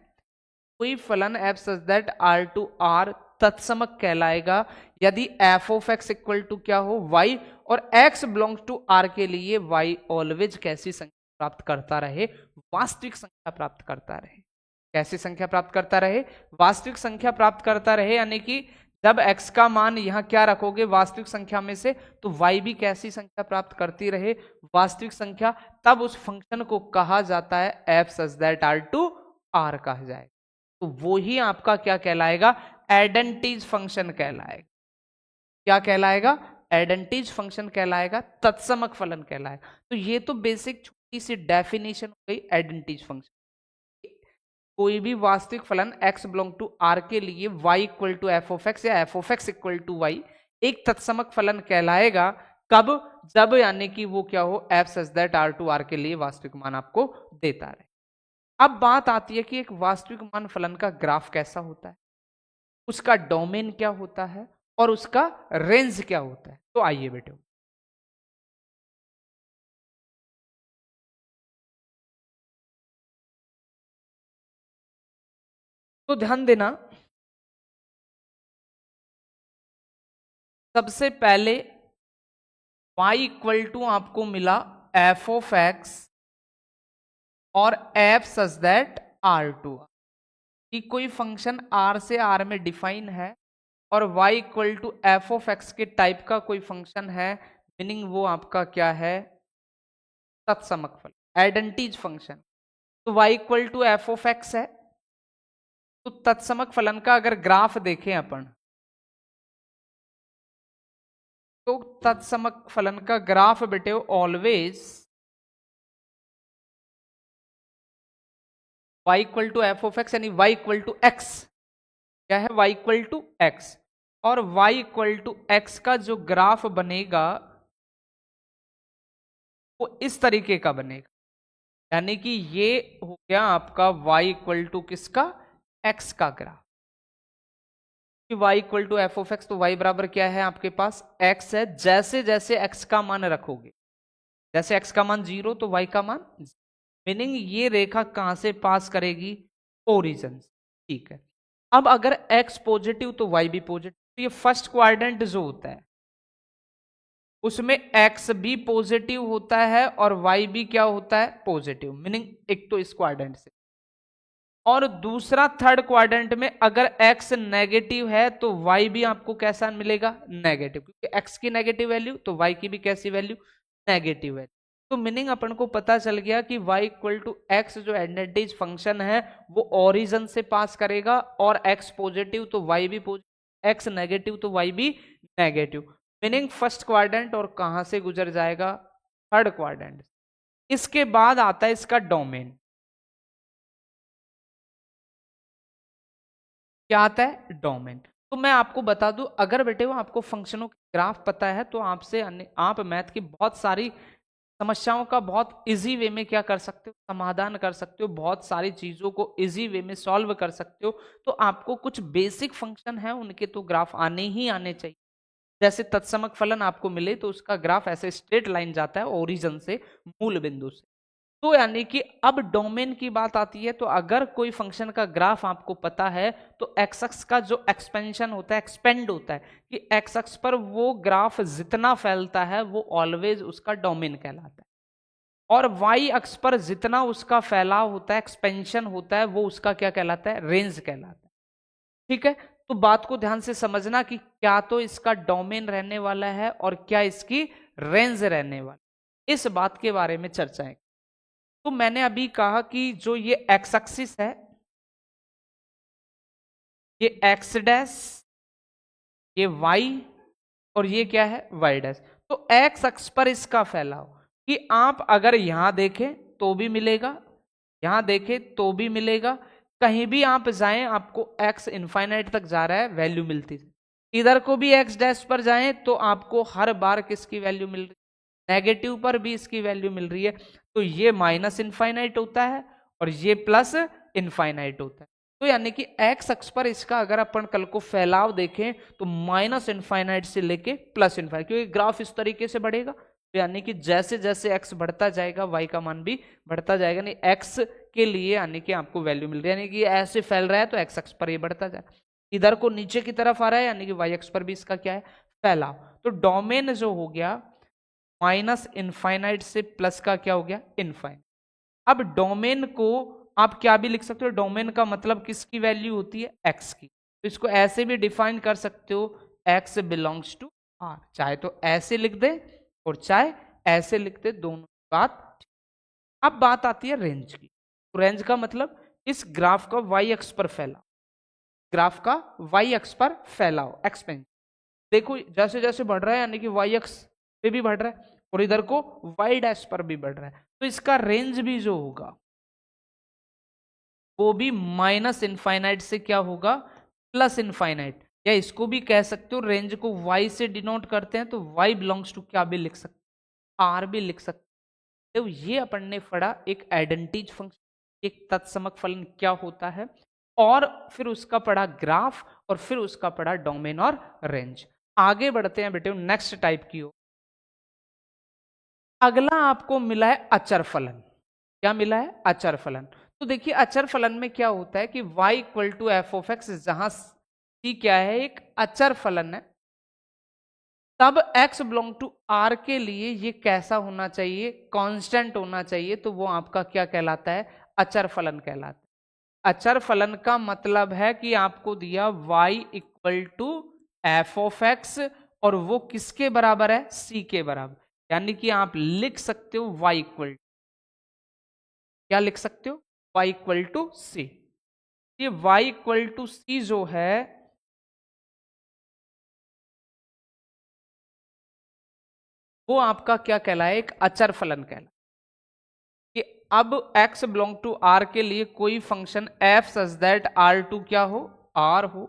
कोई फलन f such that R to R तत्समक कहलाएगा यदि F of x equal to क्या हो, y, और x बिलोंग्स टू R के लिए y ऑलवेज कैसी संख्या प्राप्त करता रहे, वास्तविक संख्या प्राप्त करता रहे। कैसी संख्या प्राप्त करता रहे, वास्तविक संख्या प्राप्त करता रहे। यानी कि जब x का मान यहां क्या रखोगे वास्तविक संख्या में से, तो y भी कैसी संख्या प्राप्त करती रहे, वास्तविक संख्या। तब उस फंक्शन को कहा जाता है f such that R to R कहा जाएगा। तो वो ही आपका क्या कहलाएगा, एडेंटीज फंक्शन कहलाएगा। क्या कहलाएगा, एडेंटीज फंक्शन कहलाएगा, तत्समक फलन कहलाएगा। तो ये तो बेसिक छोटी सी डेफिनेशन हो गई एडेंटीज फंक्शन। कोई भी वास्तविक फलन x बिलोंग टू R के लिए y equal to F of x या f of x equal to y एक तत्समक फलन कहलाएगा। कब, जब यानी कि वो क्या हो, f such that R to R के लिए वास्तविक मान आपको देता रहे। अब बात आती है कि एक वास्तविक मान फलन का ग्राफ कैसा होता है, उसका डोमेन क्या होता है और उसका रेंज क्या होता है। तो आइए बेटे, तो ध्यान देना, सबसे पहले y इक्वल टू आपको मिला एफ ऑफ एक्स और f such that R to R, कि कोई फंक्शन R से R में डिफाइन है और y equal to F of X के टाइप का कोई फंक्शन है, मीनिंग वो आपका क्या है, तत्समक फलन, एडेंटीज फंक्शन। तो y equal to F of x है, तो तत्समक फलन का अगर ग्राफ देखें अपन, तो तत्समक फलन का ग्राफ बेटे always y equal to F of X, यानी y इक्वल टू एक्स, क्या है, y इक्वल टू एक्स, और y इक्वल टू एक्स का जो ग्राफ बनेगा वो इस तरीके का बनेगा। यानी कि ये हो गया आपका y इक्वल टू किसका, x का graph. y equal to F of X, तो y बराबर क्या है आपके पास, x है। जैसे जैसे x का मान रखोगे, जैसे x का मान 0 तो y का मान, मीनिंग ये रेखा कहां से पास करेगी, ओरिजिन। ठीक है, अब अगर x पॉजिटिव तो y भी पॉजिटिव। तो ये फर्स्ट क्वाड्रेंट जो होता है उसमें x भी पॉजिटिव होता है और y भी क्या होता है, पॉजिटिव। मीनिंग एक तो इस क्वाड्रेंट से, और दूसरा थर्ड क्वाड्रेंट में अगर x नेगेटिव है तो y भी आपको कैसा मिलेगा, नेगेटिव, क्योंकि x की नेगेटिव वैल्यू तो y की भी कैसी वैल्यू, नेगेटिव वैल्यू। तो मीनिंग अपन को पता चल गया कि y इक्वल टू एक्स जो एडेंटीज फंक्शन है वो ओरिजिन से पास करेगा, और x पॉजिटिव तो y भी पॉजिटिव, x नेगेटिव तो y भी नेगेटिव। मीनिंग फर्स्ट क्वाड्रेंट और कहां से गुजर जाएगा, थर्ड क्वाड्रेंट। इसके बाद आता है इसका डोमेन। क्या आता है, डोमेन। तो मैं आपको बता दूं, अगर बेटे वो आपको फंक्शनों के ग्राफ पता है तो आपसे आप मैथ की बहुत सारी समस्याओं का बहुत इजी वे में क्या कर सकते हो, समाधान कर सकते हो, बहुत सारी चीजों को इजी वे में सॉल्व कर सकते हो। तो आपको कुछ बेसिक फंक्शन है उनके तो ग्राफ आने ही आने चाहिए। जैसे तत्समक फलन आपको मिले तो उसका ग्राफ ऐसे स्ट्रेट लाइन जाता है ओरिजिन से, मूल बिंदु से। तो यानी कि अब डोमेन की बात आती है, तो अगर कोई फंक्शन का ग्राफ आपको पता है तो एक्स अक्ष का जो एक्सपेंशन होता है, एक्सपेंड होता है कि एक्स अक्ष पर वो ग्राफ जितना फैलता है वो ऑलवेज उसका डोमेन कहलाता है, और वाई अक्ष पर जितना उसका फैलाव होता है, एक्सपेंशन होता है, वो उसका क्या कहलाता है, रेंज कहलाता है। ठीक है, तो बात को ध्यान से समझना कि क्या तो इसका डोमेन रहने वाला है और क्या इसकी रेंज रहने वाला, इस बात के बारे में चर्चाएं। तो मैंने अभी कहा कि जो ये एक्स एक्सिस है, ये एक्स डैश, ये वाई, और ये क्या है, वाई डैश। तो एक्स अक्ष पर इसका फैलाव कि आप अगर यहां देखें तो भी मिलेगा, यहां देखें तो भी मिलेगा, कहीं भी आप जाएं आपको एक्स इनफाइनाइट तक जा रहा है वैल्यू मिलती है। इधर को भी एक्स डैश पर जाएं तो आपको हर बार किसकी वैल्यू मिल रही है, नेगेटिव पर भी इसकी वैल्यू मिल रही है। तो ये माइनस इनफाइनाइट होता है और ये प्लस इनफाइनाइट होता है। तो यानी कि एक्स अक्ष पर इसका अगर अपन कल को फैलाव देखें तो माइनस इनफाइनाइट से लेके प्लस इनफाइनाइट, क्योंकि ग्राफ इस तरीके से बढ़ेगा। तो यानी कि जैसे जैसे एक्स बढ़ता जाएगा वाई का मान भी बढ़ता जाएगा, नहीं एक्स के लिए यानी कि आपको वैल्यू मिल रही है, यानी कि ऐसे फैल रहा है तो एक्स अक्ष पर ये बढ़ता जाए, इधर को नीचे की तरफ आ रहा है यानी कि वाई अक्ष पर भी इसका क्या है, फैलाव। तो डोमेन जो हो गया माइनस इनफाइनाइट से प्लस का क्या हो गया, इनफाइनाइट। अब डोमेन को आप क्या भी लिख सकते हो, डोमेन का मतलब किसकी वैल्यू होती है, एक्स की। तो इसको ऐसे भी डिफाइन कर सकते हो, एक्स बिलोंग्स टू आर, चाहे तो ऐसे लिख दे और चाहे ऐसे लिख दे, दोनों बात। अब बात आती है रेंज की। तो रेंज का मतलब इस ग्राफ का वाई अक्ष पर फैलाव, ग्राफ का वाई अक्ष पर फैलाव, एक्सपेंशन। देखो जैसे जैसे बढ़ रहा है यानी कि वाई अक्ष पे भी बढ़ रहा है और इधर को वाई डैश पर भी बढ़ रहा है, तो इसका रेंज भी जो होगा वो भी माइनस इनफाइनाइट से क्या होगा, प्लस इनफाइनाइट। या इसको भी कह सकते हो, रेंज को y से डिनोट करते हैं तो y बिलोंग्स टू क्या भी लिख सकते, r भी लिख सकते। तो ये अपन ने पढ़ा एक आइडेंटिटी फंक्शन, एक तत्समक फलन क्या होता है, और फिर उसका पढ़ा ग्राफ, और फिर उसका पढ़ा डोमेन और रेंज। आगे बढ़ते हैं बेटे नेक्स्ट टाइप की ओर। अगला आपको मिला है अचर फलन। क्या मिला है, अचर फलन। तो देखिए अचर फलन में क्या होता है कि y equal to F of X, जहां c क्या है, एक अचर फलन है, तब x बिलोंग टू r के लिए ये कैसा होना चाहिए, कांस्टेंट होना चाहिए। तो वो आपका क्या कहलाता है, अचर फलन कहलाता है। अचर फलन का मतलब है कि आपको दिया y equal to F of X, और वो किसके बराबर है, c के बराबर। यानी कि आप लिख सकते हो y इक्वल, क्या लिख सकते हो, y इक्वल टू सी। ये y इक्वल टू सी जो है वो आपका क्या कहलाए, एक अचर फलन कहलाए। कि अब x बिलोंग टू r के लिए कोई function f such that r2 क्या हो, r हो।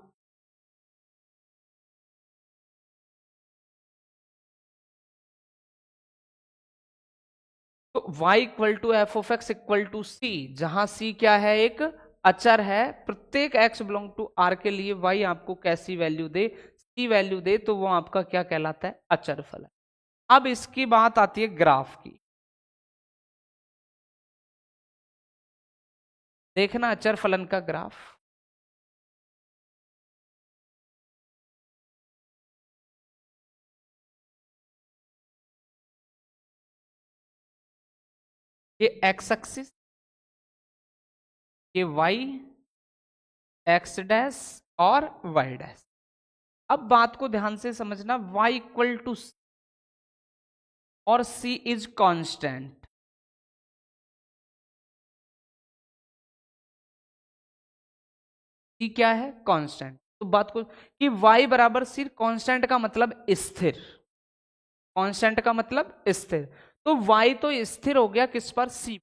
तो y equal to F of x equal to C, जहां c क्या है, एक अचर है। प्रत्येक x बिलोंग टू r के लिए y आपको कैसी वैल्यू दे, c वैल्यू दे, तो वो आपका क्या कहलाता है, अचर फलन। अब इसकी बात आती है ग्राफ की। देखना अचर फलन का ग्राफ, ये एक्स एक्सिस, ये वाई, एक्स डैश और वाई डैश। अब बात को ध्यान से समझना, y इक्वल टू और c इज कांस्टेंट। c क्या है, कांस्टेंट। तो बात को कि y बराबर c, कांस्टेंट का मतलब स्थिर, कांस्टेंट का मतलब स्थिर। तो y तो स्थिर हो गया किस पर, c।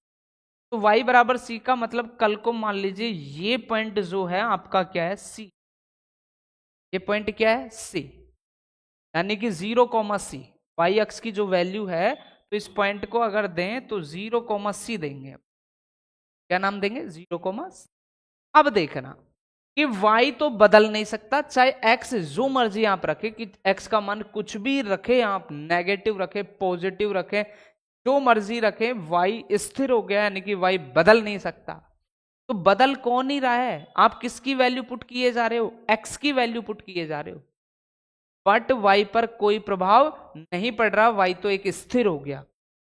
तो y बराबर c का मतलब कल को मान लीजिए ये पॉइंट जो है आपका क्या है, c। ये पॉइंट क्या है, सी, यानी कि 0, C, वाई अक्स की जो वैल्यू है, तो इस पॉइंट को अगर दें तो 0, C देंगे। क्या नाम देंगे, 0, C। अब देखना कि y तो बदल नहीं सकता, चाहे x जो मर्जी आप रखे, कि x का मान कुछ भी रखे आप, नेगेटिव रखे, पॉजिटिव रखे, जो मर्जी रखे, y स्थिर हो गया, यानी कि y बदल नहीं सकता। तो बदल कौन ही रहा है, आप किसकी वैल्यू पुट किए जा रहे हो, x की वैल्यू पुट किए जा रहे हो, बट y पर कोई प्रभाव नहीं पड़ रहा, y तो एक स्थिर हो गया।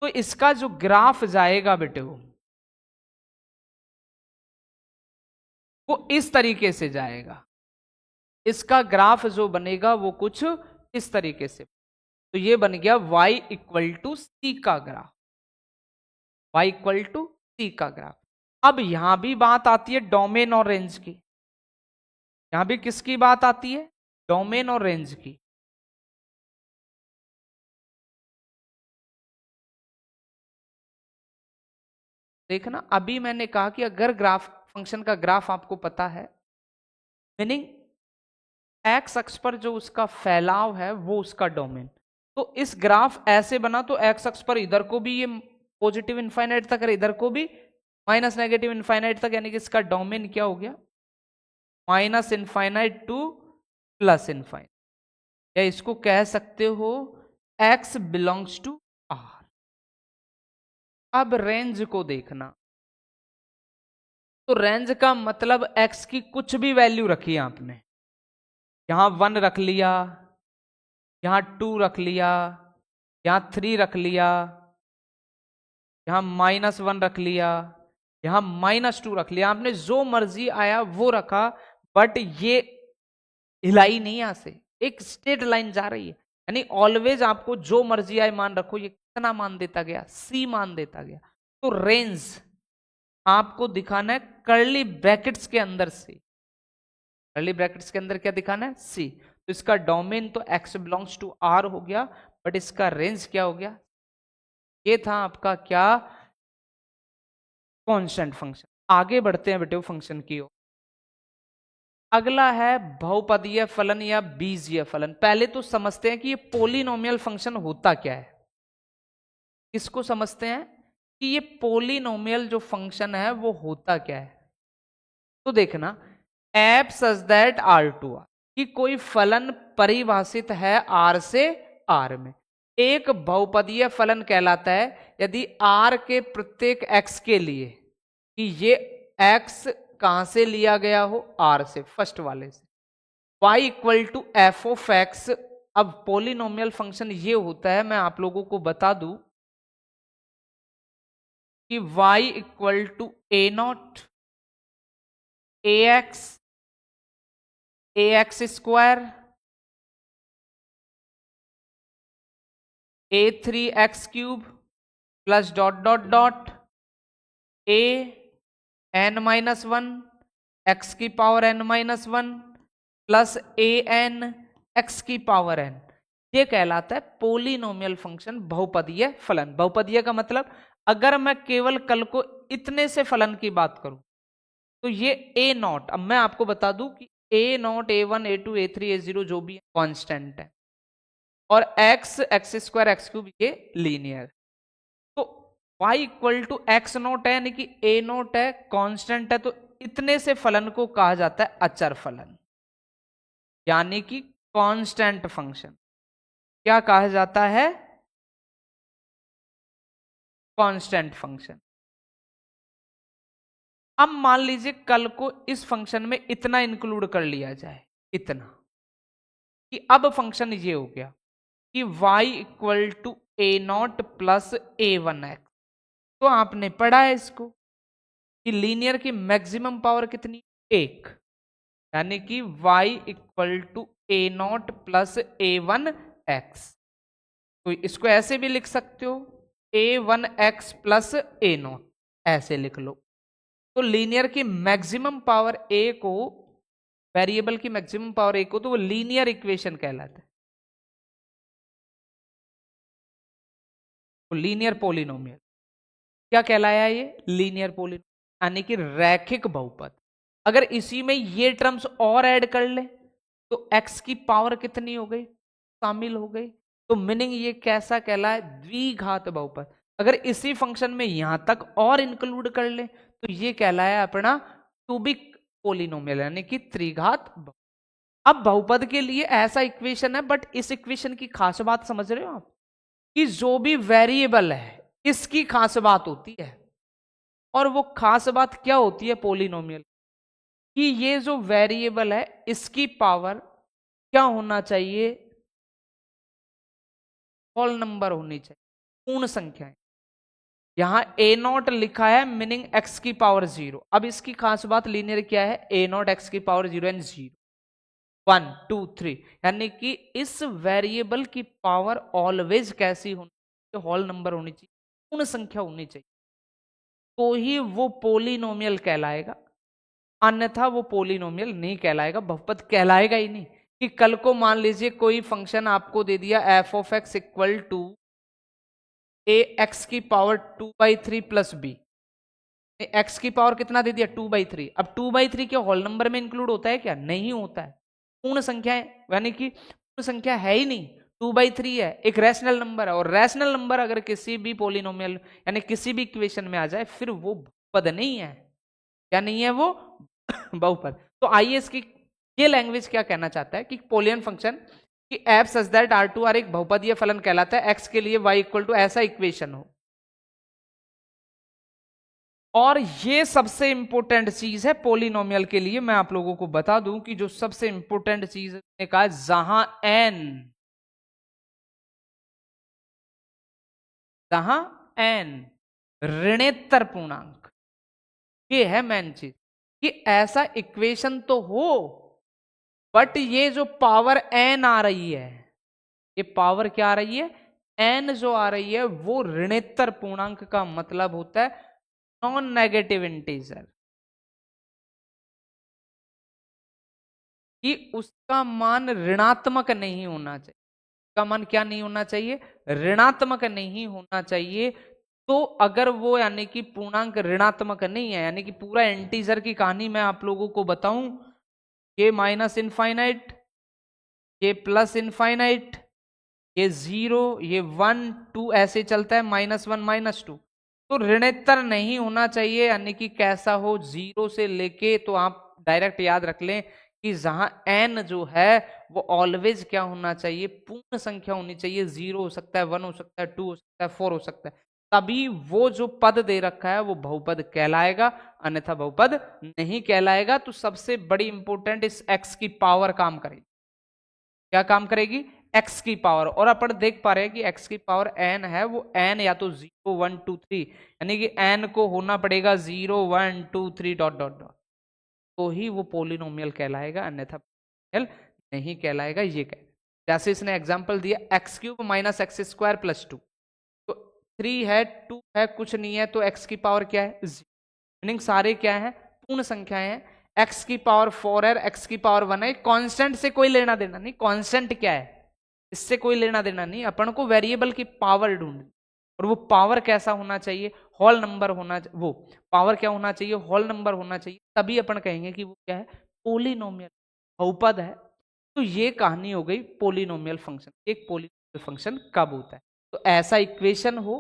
तो इसका जो ग्राफ जाएगा बेटे, वो इस तरीके से जाएगा, इसका ग्राफ जो बनेगा वो कुछ इस तरीके से। तो ये बन गया y इक्वल टू सी का ग्राफ, y इक्वल टू सी का ग्राफ। अब यहां भी बात आती है डोमेन और रेंज की, यहां भी किसकी बात आती है, डोमेन और रेंज की। देखना, अभी मैंने कहा कि अगर ग्राफ, फंक्शन का ग्राफ आपको पता है, मीनिंग एक्स अक्ष पर जो उसका फैलाव है वो उसका डोमेन। तो इस ग्राफ ऐसे बना तो एक्स अक्ष पर इधर को भी ये पॉजिटिव इनफाइनाइट तक, इधर को भी माइनस नेगेटिव इनफाइनाइट तक, यानी कि इसका डोमेन क्या हो गया, minus infinite two plus infinite, या इसको कह सकते हो x बिलोंग्स टू r। अब रेंज को देखना, तो रेंज का मतलब x की कुछ भी वैल्यू रखी आपने, यहां 1 रख लिया, यहां 2 रख लिया, यहां 3 रख लिया, यहां -1 रख लिया, यहां -2 रख लिया, आपने जो मर्जी आया वो रखा, बट ये हिलाई नहीं यहां से, एक स्ट्रेट लाइन जा रही है, यानी ऑलवेज आपको जो मर्जी आए मान रखो, ये कितना मान देता गया, सी मान देता गया। तो रेंज आपको दिखाना है कर्ली ब्रैकेट्स के अंदर से, कर्ली ब्रैकेट्स के अंदर क्या दिखाना है, सी। तो इसका डोमेन तो x बिलोंग्स टू r हो गया, बट इसका रेंज क्या हो गया, ये था आपका क्या, कांस्टेंट फंक्शन। आगे बढ़ते हैं बेटे फंक्शन की ओर। अगला है बहुपदीय फलन या बीजीय फलन। पहले तो समझते हैं कि ये पोलिनोमियल फंक्शन होता क्या है, किसको समझते हैं कि ये पोलिनोमियल जो फंक्शन है वो होता क्या है। तो देखना, F such that R to R, कि कोई फलन परिभाषित है आर से आर में, एक बहुपदीय फलन कहलाता है यदि आर के प्रत्येक एक्स के लिए, कि ये एक्स कहां से लिया गया हो, आर से, फर्स्ट वाले से, y equal to F of X. अब पोलिनोमियल फंक्शन ये होता है, मैं आप लोगों को बता दूं कि y equal to A naught A X square a3x³ plus dot dot dot a n-1 x की power n-1 plus a n x की पावर n, ये कहलाता है पोलिनोमियल फंक्शन, बहुपदीय फलन। बहुपदीय का मतलब अगर मैं केवल कल को इतने से फलन की बात करूं तो ये a नॉट, अब मैं आपको बता दूं कि a not, a1, a2, a3, a0 जो भी कांस्टेंट है, और x स्क्वायर x³ ये लीनियर। तो y equal to X naught है, यानी कि a नोट है, कांस्टेंट है, तो इतने से फलन को कहा जाता है अचर फलन, यानी कि कांस्टेंट फंक्शन। क्या कहा जाता है, कांस्टेंट फंक्शन। अब मान लीजिए कल को इस फंक्शन में इतना इंक्लूड कर लिया जाए, इतना, कि अब फंक्शन ये हो गया कि y equal to A naught plus a1x। तो आपने पढ़ा है इसको कि लीनियर की मैक्सिमम पावर कितनी, 1, यानी कि y equal to A naught plus a1x। तो इसको ऐसे भी लिख सकते हो, a1x प्लस a नॉट, ऐसे लिख लो। तो लीनियर की मैक्सिमम पावर a को, वेरिएबल की मैक्सिमम पावर a को, तो वो लीनियर इक्वेशन कहलाता है, तो लीनियर पोलिनोमियल। क्या कहलाया ये, लीनियर पोलिनोमियल, यानी कि रैखिक बहुपद। अगर इसी में ये टर्म्स और ऐड कर ले तो x की पावर कितनी हो गई, शामिल हो गई। तो मीनिंग ये कैसा कहलाए, द्विघात बहुपद। अगर इसी फंक्शन में यहां तक और इंक्लूड कर ले तो ये कहलाया अपना क्यूबिक पोलिनोमियल यानी कि त्रिघात। अब बहुपद के लिए ऐसा इक्वेशन है, बट इस इक्वेशन की खास बात समझ रहे हो आप, कि जो भी वेरिएबल है इसकी खास बात होती है। और वो खास बात क्या होती है पोलिनोमियल, कि ये जो वेरिएबल है इसकी पावर क्या होना चाहिए, होल नंबर होनी चाहिए, पूर्ण संख्या। यहां ए नॉट लिखा है मीनिंग एक्स की पावर 0। अब इसकी खास बात लीनियर क्या है, ए नॉट एक्स की पावर 0 एंड 0, 1 2 3, यानी कि इस वेरिएबल की पावर ऑलवेज कैसी होनी चाहिए, होल नंबर होनी चाहिए, पूर्ण संख्या होनी चाहिए, तो ही वो पोलिनोमियल कहलाएगा। अन्यथा वो पोलिनोमियल नहीं कहलाएगा, बहुपद कहलाएगा ही नहीं। कि कल को मान लीजिए कोई फंक्शन आपको दे दिया F of x equal to A X की पावर 2/3 प्लस बी, एक्स की पावर कितना दे दिया 2/3। अब 2/3 क्या होल नंबर में इंक्लूड होता है क्या, नहीं होता है, पूर्ण संख्या है, यानी कि पूर्ण संख्या है ही नहीं, 2/3 है, एक रैशनल नंबर है। और रैशनल नंबर अगर किसी भी पोलिनोमियल यानी किसी भी इक्वेशन में आ जाए फिर वो बहुपद नहीं है। क्या नहीं है वो, बहुपद। तो आइए इसकी ये लैंग्वेज क्या कहना चाहता है कि पोलियन फंक्शन कि एफ सच दैट R2R एक बहुपदीय फलन कहलाता है, एक्स के लिए y इक्वल टू ऐसा इक्वेशन हो। और ये सबसे इंपॉर्टेंट चीज है पोलिनोमियल के लिए, मैं आप लोगों को बता दूं कि जो सबसे इंपॉर्टेंट चीज ने कहा, जहां n ऋणेतर पूर्णांक, ये है मेन चीज, कि ऐसा इक्वेशन तो हो बट ये जो पावर n आ रही है, ये पावर क्या आ रही है, n जो आ रही है वो ऋणेतर पूर्णांक का मतलब होता है नॉन नेगेटिव इंटीजर, कि उसका मान ऋणात्मक नहीं होना चाहिए। उसका मान क्या नहीं होना चाहिए, ऋणात्मक नहीं होना चाहिए। तो अगर वो यानी कि पूर्णांक ऋणात्मक नहीं है, यानी कि पूरा इंटीजर की कहानी मैं आप लोगों को बताऊं, ये माइनस इनफाइनाइट, ये प्लस इनफाइनाइट, ये 0, ये 1 2 ऐसे चलता है, -1 -2, तो ऋणोत्तर नहीं होना चाहिए, यानी कि कैसा हो 0 से लेके, तो आप डायरेक्ट याद रख लें कि जहां n जो है वो ऑलवेज क्या होना चाहिए, पूर्ण संख्या होनी चाहिए। 0 हो सकता है, 1 हो सकता है, 2 हो सकता है, 4 हो सकता है, तभी वो जो पद दे रखा है वो बहुपद कहलाएगा, अन्यथा बहुपद नहीं कहलाएगा। तो सबसे बड़ी इंपॉर्टेंट इस x की पावर काम करेगी, क्या काम करेगी, x की पावर। और अपन देख पा रहे हैं कि x की पावर n है, वो n या तो 0 1 2 3, यानी कि n को होना पड़ेगा 0 1 2 3 डॉट डॉट डॉट, तो ही वो पोलिनोमियल कहलाएगा, अन्यथा पोलिनोमियल नहीं कहलाएगा। ये कह, जैसे इसने एग्जांपल दिया x³ minus x square plus 2, तो 3 है 2 है कुछ नहीं है, तो x की पावर क्या है, मीनिंग सारे क्या है, पूर्ण संख्याएं हैं। x की पावर 4 है, x की पावर 1 है, कांस्टेंट से कोई लेना देना नहीं, कांस्टेंट क्या है इससे कोई लेना देना नहीं, अपन को वेरिएबल की पावर ढूंढनी, और वो पावर कैसा होना चाहिए, होल नंबर होना, वो पावर क्या होना चाहिए, होल नंबर होना चाहिए, तभी अपन कहेंगे कि वो क्या है, पोलिनोमियल, बहुपद है। तो ये कहानी हो गई पोलिनोमियल फंक्शन। एक पोलिनोमियल फंक्शन कब होता है, तो ऐसा इक्वेशन हो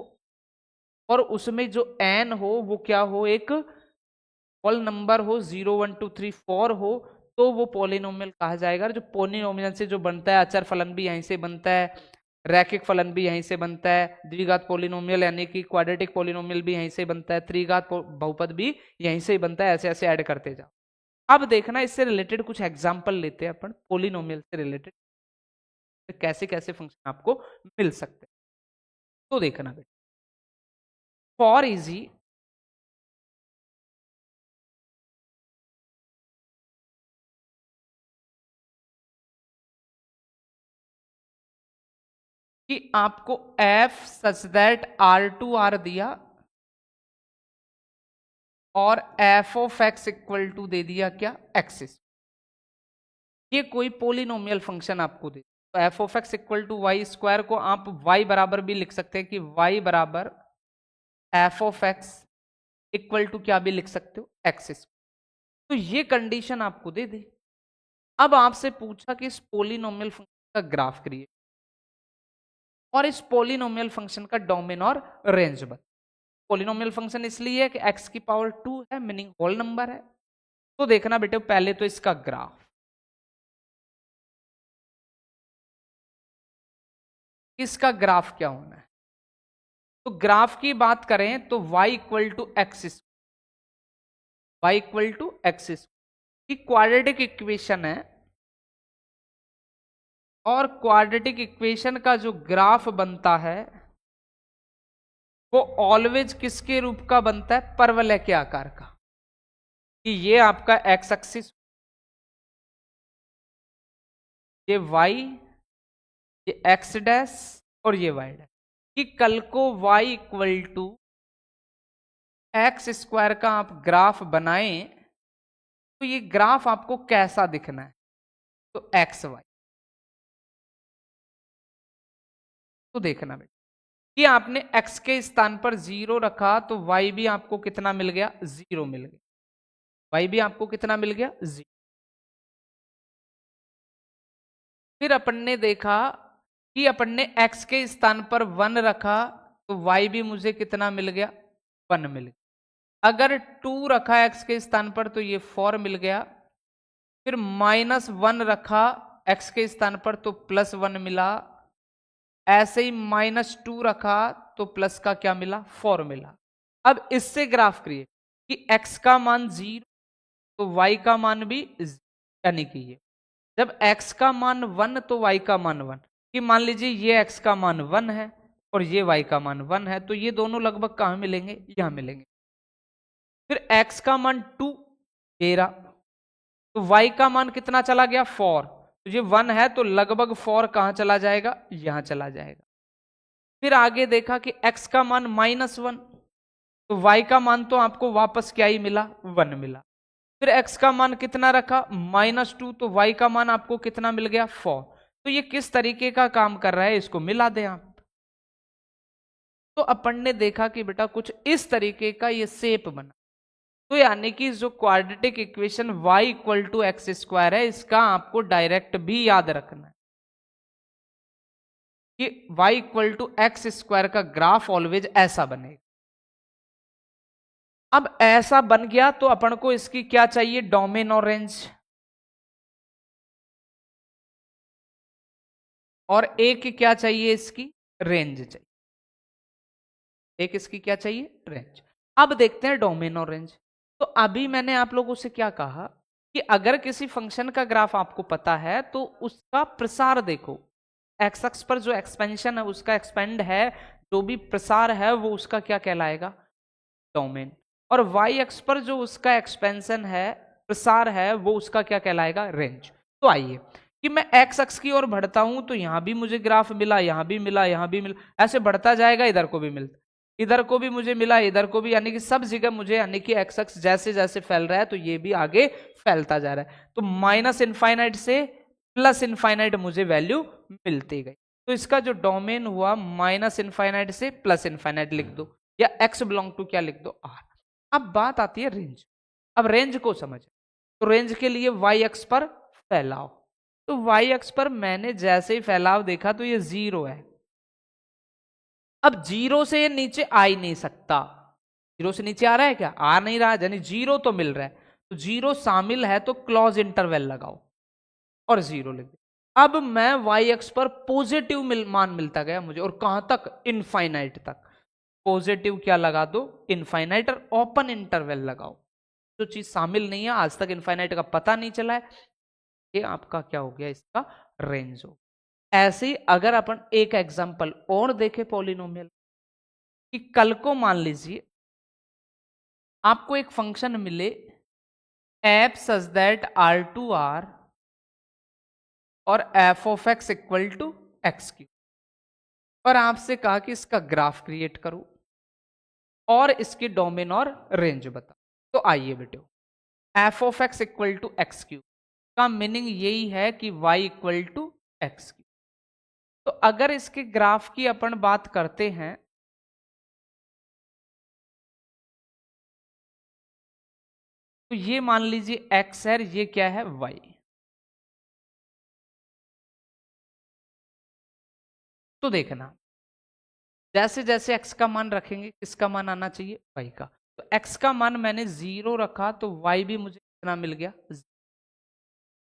और उसमें जो n हो वो क्या हो, एक होल नंबर हो, 0 1 2 3 4 हो, तो वो पोलिनोमियल कहा जाएगा। जो पोलिनोमियल से जो बनता है, अचर फलन भी यहीं से बनता है, रैखिक फलन भी यहीं से बनता है, द्विघात पोलिनोमियल यानी कि क्वाड्रेटिक पोलिनोमियल भी यहीं से बनता है, त्रिघात बहुपद भी यहीं से ही बनता है, ऐसे ऐसे ऐड करते जाओ। अब देखना इससे रिलेटेड कुछ एग्जांपल लेते हैं अपन, पोलिनोमियल से रिलेटेड कैसे कैसे फंक्शन आपको मिल सकते हैं। तो देखना बेटा, फॉर इजी कि आपको f सच दैट R2R दिया और f of x equal to दे दिया क्या, एक्सिस, ये कोई पोलिनोमियल फंक्शन आपको दे, तो f of x equal to Y square को आप y बराबर भी लिख सकते हैं कि y बराबर f of x equal to क्या भी लिख सकते हो, एक्सिस। तो ये कंडीशन आपको दे दे अब आपसे पूछा कि इस पोलिनोमियल फंक्शन का ग्राफ क्रिएट और इस पोलिनोमियल फंक्शन का डोमेन और रेंज बता। पोलिनोमियल फंक्शन इसलिए है कि x की पावर 2 है, मीनिंग होल नंबर है। तो देखना बेटे पहले तो इसका ग्राफ, इसका ग्राफ क्या होना है। तो ग्राफ की बात करें तो y equal to X, Y equal to X की क्वाड्रेटिक इक्वेशन है, और क्वाड्रेटिक इक्वेशन का जो ग्राफ बनता है वो ऑलवेज किसके रूप का बनता है, परवलय के आकार का। कि ये आपका एक्स एक्सिस, ये वाई, ये एक्स डैश और ये वाई डैश। कि कल को Y equal to x square का आप ग्राफ बनाएं तो ये ग्राफ आपको कैसा दिखना है, तो एक्स वाई। तो देखना बेटा कि आपने x के स्थान पर 0 रखा तो y भी आपको कितना मिल गया, 0 मिल गया। y भी आपको कितना मिल गया, 0। फिर अपन ने देखा कि अपन ने x के स्थान पर 1 रखा तो y भी मुझे कितना मिल गया, 1 मिल गया। अगर 2 रखा x के स्थान पर तो ये 4 मिल गया। फिर -1 रखा x के स्थान पर तो +1 मिला। ऐसे ही -2 रखा तो प्लस का क्या मिला, 4 मिला। अब इससे ग्राफ क्रिएट कि x का मान 0 तो y का मान भी 0, यानी कि ये जब x का मान 1 तो y का मान 1। कि मान लीजिए ये x का मान 1 है और ये y का मान 1 है, तो ये दोनों लगभग कहां मिलेंगे, यहां मिलेंगे। फिर x का मान 2 13, तो y का मान कितना चला गया, 4। तो ये 1 है तो लगभग 4 कहां चला जाएगा, यहां चला जाएगा। फिर आगे देखा कि x का मान -1 तो y का मान तो आपको वापस क्या ही मिला, 1 मिला। फिर x का मान कितना रखा, -2 तो y का मान आपको कितना मिल गया, 4। तो ये किस तरीके का काम कर रहा है, इसको मिला दें आप। तो अपन ने देखा कि बेटा कुछ इस तरीके का ये शेप बना। तो यानी कि जो quadratic equation y equal to x square है, इसका आपको डायरेक्ट भी याद रखना है कि y equal to x square का ग्राफ ऑलवेज ऐसा बनेगा। अब ऐसा बन गया तो अपन को इसकी क्या चाहिए, डोमेन और रेंज। और एक क्या चाहिए, इसकी रेंज चाहिए। एक इसकी क्या चाहिए, रेंज। अब देखते हैं डोमेन और रेंज। तो अभी मैंने आप लोगों से क्या कहा कि अगर किसी फंक्शन का ग्राफ आपको पता है तो उसका प्रसार देखो। एक्स एक्स पर जो एक्सपेंशन है उसका एक्सपेंड है, जो भी प्रसार है वो उसका क्या कहलाएगा, डोमेन। और वाई एक्स पर जो उसका एक्सपेंशन है, प्रसार है, वो उसका क्या कहलाएगा, रेंज। तो आइए कि मैं एक्स एक्स की ओर बढ़ता हूं तो यहां भी मुझे ग्राफ मिला, यहां भी मिला, यहां भी मिला, ऐसे बढ़ता जाएगा, इधर को भी मिलता, इधर को भी मुझे मिला, इधर को भी, यानी कि सब जगह मुझे, यानी कि एक्स एक्स जैसे जैसे फैल रहा है तो ये भी आगे फैलता जा रहा है। तो माइनस इनफाइनाइट से प्लस इनफाइनाइट मुझे वैल्यू मिलती गई। तो इसका जो डोमेन हुआ माइनस इनफाइनाइट से प्लस इनफाइनाइट लिख दो, या एक्स बिलोंग टू क्या लिख दो, आर। अब बात आती है रेंज। अब रेंज को समझ, तो रेंज के लिए वाई एक्स पर फैलाव। तो वाई एक्स पर मैंने जैसे ही फैलाव देखा तो ये 0 है। अब 0 से नीचे आ ही नहीं सकता। 0 से नीचे आ रहा है क्या, आ नहीं रहा, यानी 0 तो मिल रहा है। तो 0 शामिल है तो क्लोज इंटरवल लगाओ और 0 लिख दो। अब मैं वाई एक्स पर पॉजिटिव मान मिलता गया मुझे, और कहां तक, इनफाइनाइट तक। पॉजिटिव क्या लगा दो, इनफाइनाइट, और ओपन इंटरवल लगाओ। जो चीज शामिल नहीं है, आज तक इनफाइनाइट का पता नहीं चला है, ये आपका क्या हो गया, इसका रेंज हो। ऐसे ही अगर अपन एक एग्जांपल और देखें पॉलिनोमियल कि कल को मान लीजिए आपको एक फंक्शन मिले f such that R to R और F of x equal to x cube, और आपसे कहा कि इसका ग्राफ क्रिएट करो और इसकी डोमेन और रेंज बता। तो आइए बेटे, F of x equal to x cube का मीनिंग यही है कि Y equal to x cube. तो अगर इसके ग्राफ की अपन बात करते हैं तो ये मान लीजिए x है, ये क्या है, y। तो देखना जैसे जैसे x का मान रखेंगे किसका मान आना चाहिए, y का। तो x का मान मैंने 0 रखा तो y भी मुझे कितना मिल गया,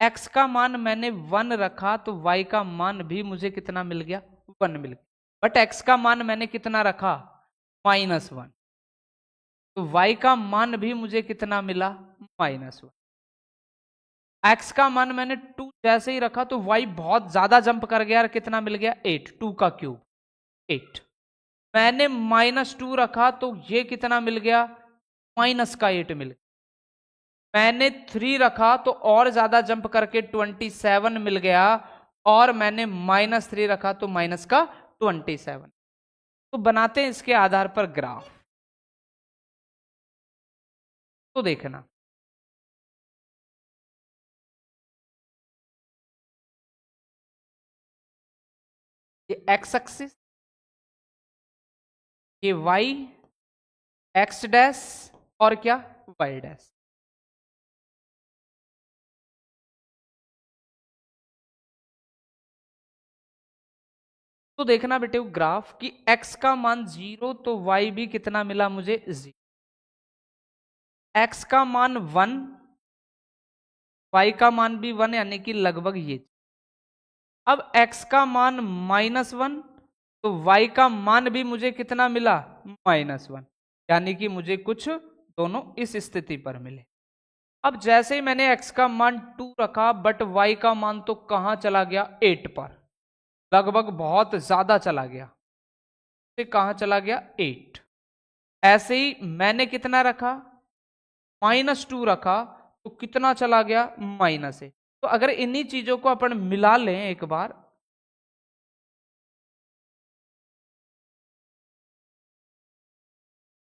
x का मान मैंने 1 रखा तो y का मान भी मुझे कितना मिल गया, 1 मिल गया। बट x का मान मैंने कितना रखा, -1, तो y का मान भी मुझे कितना मिला, -1। x का मान मैंने 2 जैसे ही रखा तो y बहुत ज्यादा जंप कर गया और कितना मिल गया, 8, 2 का क्यूब 8। मैंने -2 रखा तो ये कितना मिल गया, -8 मिल गया। मैंने 3 रखा तो और ज्यादा जंप करके 27 मिल गया, और मैंने -3 रखा तो -27। तो बनाते हैं इसके आधार पर ग्राफ। तो देखना ये x एक्सिस, ये y, x डैश और क्या, y डैश। तो देखना बेटे ग्राफ कि x का मान 0 तो y भी कितना मिला मुझे, 0। x का मान 1, y का मान भी 1, यानी कि लगभग ये। अब x का मान -1 तो y का मान भी मुझे कितना मिला, -1, यानी कि मुझे कुछ दोनों इस स्थिति पर मिले। अब जैसे ही मैंने x का मान 2 रखा बट y का मान तो कहां चला गया, 8 पर, लगभग बहुत ज्यादा चला गया। से कहां चला गया, 8। ऐसे ही मैंने कितना रखा, -2 रखा तो कितना चला गया, -1। तो अगर इन्हीं चीजों को अपन मिला लें एक बार,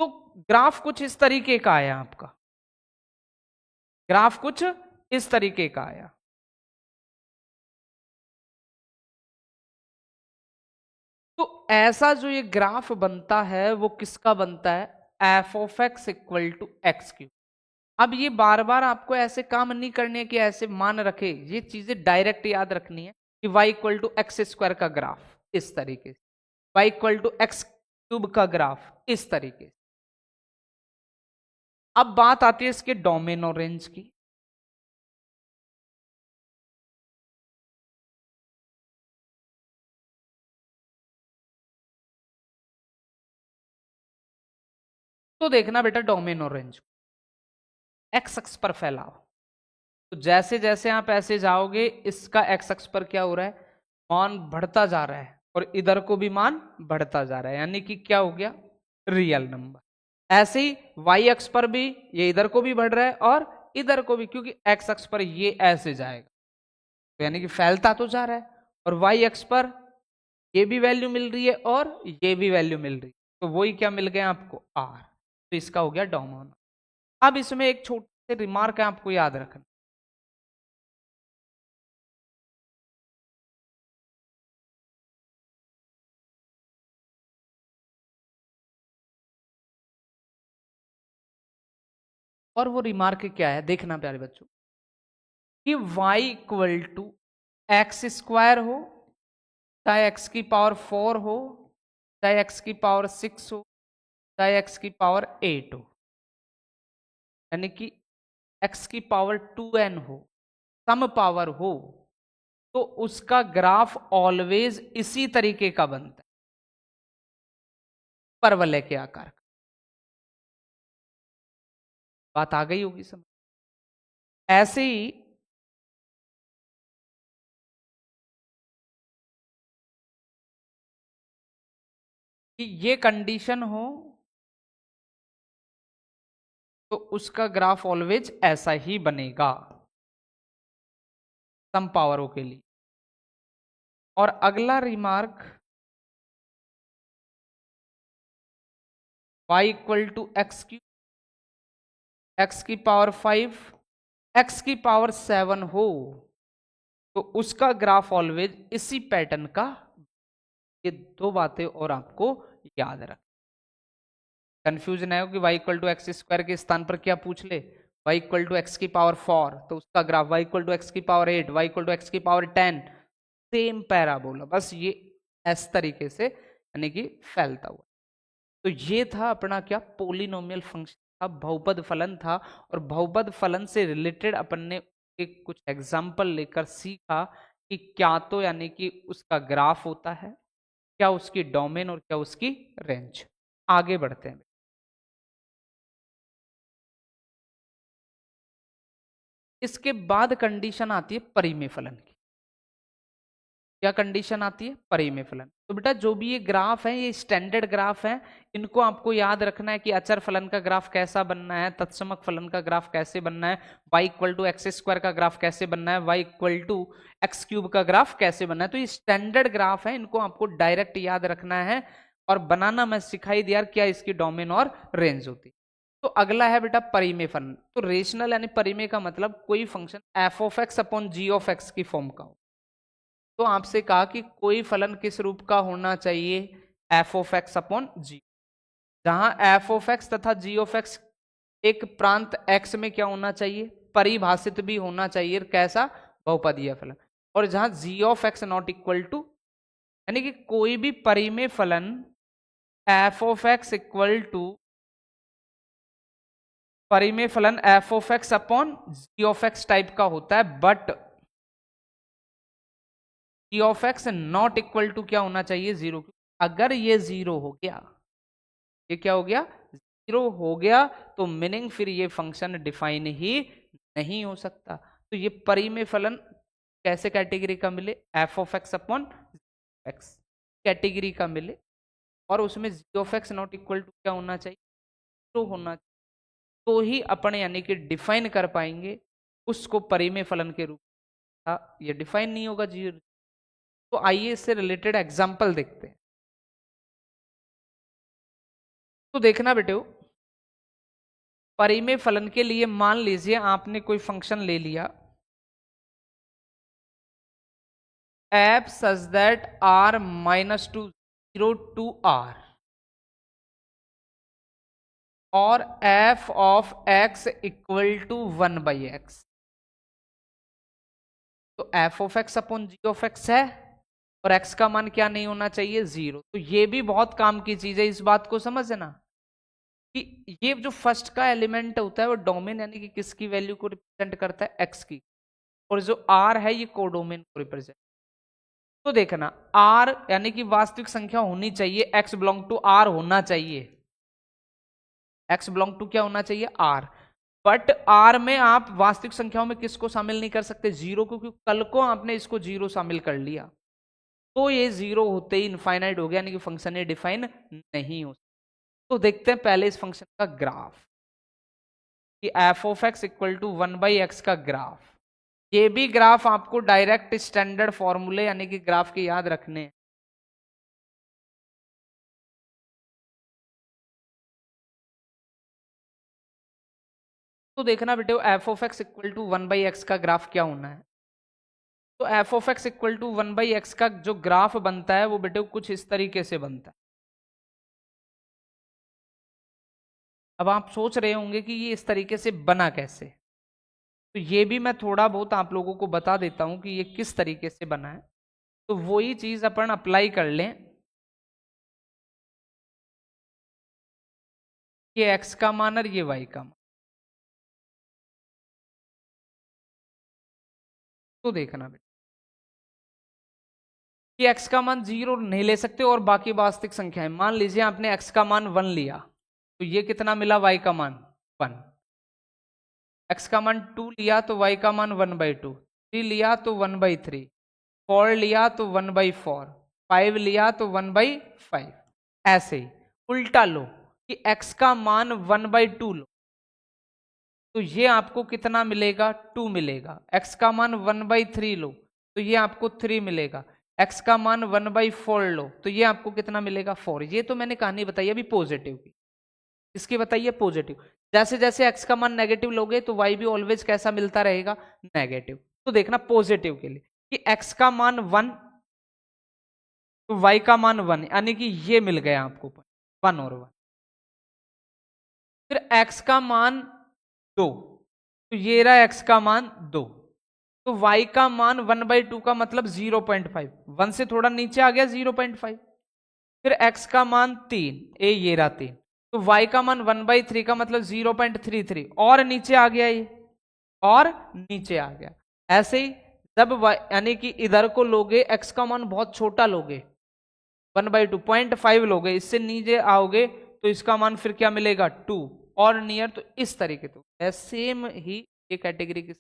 तो ग्राफ कुछ इस तरीके का आया आपका, ग्राफ कुछ इस तरीके का आया। तो ऐसा जो ये ग्राफ बनता है वो किसका बनता है, f(x) = x³। अब ये बार बार आपको ऐसे काम नहीं करने कि ऐसे मान रखे, ये चीजें डायरेक्ट याद रखनी है कि y = x² का ग्राफ इस तरीके से, y = x³ का ग्राफ इस तरीके से। अब बात आती है इसके डोमेन और रेंज की। तो देखना बेटा डोमेन और रेंज एक्स अक्ष पर फैलाओ। तो जैसे जैसे आप ऐसे जाओगे इसका एक्स अक्ष पर क्या हो रहा है, मान बढ़ता जा रहा है, और इधर को भी मान बढ़ता जा रहा है, यानी कि क्या हो गया, रियल नंबर। ऐसे ही वाई अक्ष पर भी ये इधर को भी बढ़ रहा है और इधर को भी, क्योंकि एक्स अक्ष पर ये ऐसे जाएगा तो यानी कि फैलता तो जा रहा है, और वाई अक्ष पर ये भी वैल्यू मिल रही है और ये भी वैल्यू मिल रही है, तो वही क्या मिल गया आपको, आर। तो इसका हो गया डोमेन। अब इसमें एक छोटे से रिमार्क है आपको याद रखना, और वो रिमार्क क्या है देखना प्यारे बच्चों, कि y = x² हो, चाहे x⁴ हो, चाहे x⁴ हो, चाहे x⁴ हो, यानी कि x⁴2n हो, सम पावर हो, तो उसका ग्राफ ऑलवेज इसी तरीके का बनता है, परवलय के आकार का। बात आ गई होगी समझ। ऐसे ही कि ये कंडीशन हो तो उसका ग्राफ ऑलवेज ऐसा ही बनेगा सम पावरों के लिए। और अगला remark, y = x³, x⁵, x⁷ हो तो उसका ग्राफ ऑलवेज इसी पैटर्न का। ये दो बातें और आपको याद रख, कंफ्यूजन है कि y = x² के स्थान पर क्या पूछ ले, y = x⁴ तो उसका graph y = x⁸, y = x⁸10, same parabola, बस ये इस तरीके से यानी कि फैलता हुआ। तो ये था अपना क्या, पोलिनोमियल फंक्शन था, बहुपद फलन था। और बहुपद फलन से रिलेटेड अपन ने एक कुछ एग्जाम्पल लेकर सीखा कि क्या तो यानी कि उसका ग्राफ होता है, क्या उसकी डोमेन और क्या उसकी रेंज। आगे बढ़ते हैं। इसके बाद कंडीशन आती है परिमेय फलन की। क्या कंडीशन आती है, परिमेय फलन। तो बेटा जो भी ये ग्राफ है ये स्टैंडर्ड ग्राफ है, इनको आपको याद रखना है कि अचर फलन का ग्राफ कैसा बनना है, तत्समक फलन का ग्राफ कैसे बनना है, y equal to x square का ग्राफ कैसे बनना है, y equal to x cube का ग्राफ कैसे बनना है। तो ये स्टैंडर्ड ग्राफ है, इनको आपको डायरेक्ट याद रखना है और बनाना मैं सिखाई दिया क्या इसकी डोमेन और रेंज होती। तो अगला है बेटा परिमेय फलन। तो रेशनल यानी परिमेय का मतलब कोई function f of x upon g of x की फॉर्म का हो। तो आपसे कहा कि कोई फलन किस रूप का होना चाहिए, एफ ऑफ एक्स अपॉन जी, जहां एफ ऑफ एक्स तथा जी ऑफ एक्स एक प्रांत एक्स में क्या होना चाहिए, परिभाषित भी होना चाहिए, कैसा, बहुपदीय फलन। और जहां g of x not equal to, यानी कि कोई भी परिमेय फलन f of x equal to परिमेय फलन f of x upon g of x type का होता है, but g of x not equal to क्या होना चाहिए, जीरो। अगर ये जीरो हो गया, ये क्या हो गया, जीरो हो गया, तो मीनिंग फिर ये फंक्शन डिफाइन ही नहीं हो सकता। तो ये परिमेय फलन कैसे कैटेगरी का मिले, f of x upon x category का मिले, और उसमें g of x not equal to क्या होना चाहिए, जीरो होना चाहिए, तो ही अपने यानी कि डिफाइन कर पाएंगे उसको परिमेय फलन के रूप में। ये डिफाइन नहीं होगा जीरो। तो आइए इससे रिलेटेड एग्जांपल देखते हैं। तो देखना बेटे, परिमेय फलन के लिए मान लीजिए आपने कोई फंक्शन ले लिया f such that R minus to zero to R, और F of x equal to one by x. तो f of x upon g of x है, और एक्स का मान क्या नहीं होना चाहिए, जीरो। तो ये भी बहुत काम की चीज है, इस बात को समझना कि ये जो फर्स्ट का एलिमेंट होता है वो डोमेन यानी कि किसकी वैल्यू को रिप्रेजेंट करता है, एक्स की, और जो आर है ये कोडोमेन को रिप्रेजेंट। तो देखना आर यानी कि वास्तविक संख्या होनी चाहिए, एक्स बिलोंग टू आर होना चाहिए, एक्स बिलोंग टू क्या होना चाहिए, आर। बट आर में आप वास्तविक संख्याओं में किसको शामिल नहीं कर सकते, जीरो को, क्योंकि कल को आपने इसको जीरो शामिल कर लिया तो ये जीरो होते ही इनफाइनाइट हो गया, यानी कि फंक्शन ये डिफाइन नहीं हो। तो देखते हैं पहले इस फंक्शन का ग्राफ कि f of x equal to one by x का ग्राफ। ये भी ग्राफ आपको डायरेक्ट स्टैंडर्ड फॉर्मूले यानी कि ग्राफ के याद रखने हैं। तो देखना बेटे F of x equal to one by x का ग्राफ क्या होना है। तो f of x equal to one by x का जो ग्राफ बनता है वो बेटे कुछ इस तरीके से बनता है। अब आप सोच रहे होंगे कि ये इस तरीके से बना कैसे, तो ये भी मैं थोड़ा बहुत आप लोगों को बता देता हूं कि ये किस तरीके से बना है। तो वही चीज अपन अप्लाई कर लें, ये एक्स का मान और ये वाई का मान। तो देखना बेटा कि x का मान जीरो नहीं ले सकते और बाकी वास्तविक संख्या है। मान लीजिए आपने x का मान वन लिया, तो ये कितना मिला, y का मान वन। x का मान टू लिया तो y का मान वन बाई टू, थ्री लिया तो वन बाई थ्री, फोर लिया तो वन बाई फोर, फाइव लिया तो वन बाई फाइव। ऐसे ही उल्टा लो कि x का मान वन बाई टू लो, तो ये आपको कितना मिलेगा, टू मिलेगा। x का मान वन बाई थ्री लो तो ये आपको थ्री मिलेगा। x का मान वन बाई फोर लो तो ये आपको कितना मिलेगा, फोर। ये तो मैंने कहानी बताई अभी पॉजिटिव की, इसकी बताइए पॉजिटिव। जैसे जैसे x का मान नेगेटिव लोगे तो y भी ऑलवेज कैसा मिलता रहेगा, नेगेटिव। तो देखना पॉजिटिव के लिए कि x का मान वन तो y का मान वन, यानी कि ये मिल गया आपको वन और वन। फिर x का मान दो तो ये रहा x का मान दो। तो y का मान 1/2 का मतलब 0.5, 1 से थोड़ा नीचे आ गया 0.5। फिर x का मान 3, ये रहा 3, तो y का मान 1/3 का मतलब 0.33, और नीचे आ गया ये, और नीचे आ गया। ऐसे ही जब यानी कि इधर को लोगे x का मान बहुत छोटा लोगे, 1/2 0.5 लोगे, इससे नीचे आओगे तो इसका मान फिर क्या मिलेगा 2, और नियर, तो इस तरीके तो सेम ही ये कैटेगरी की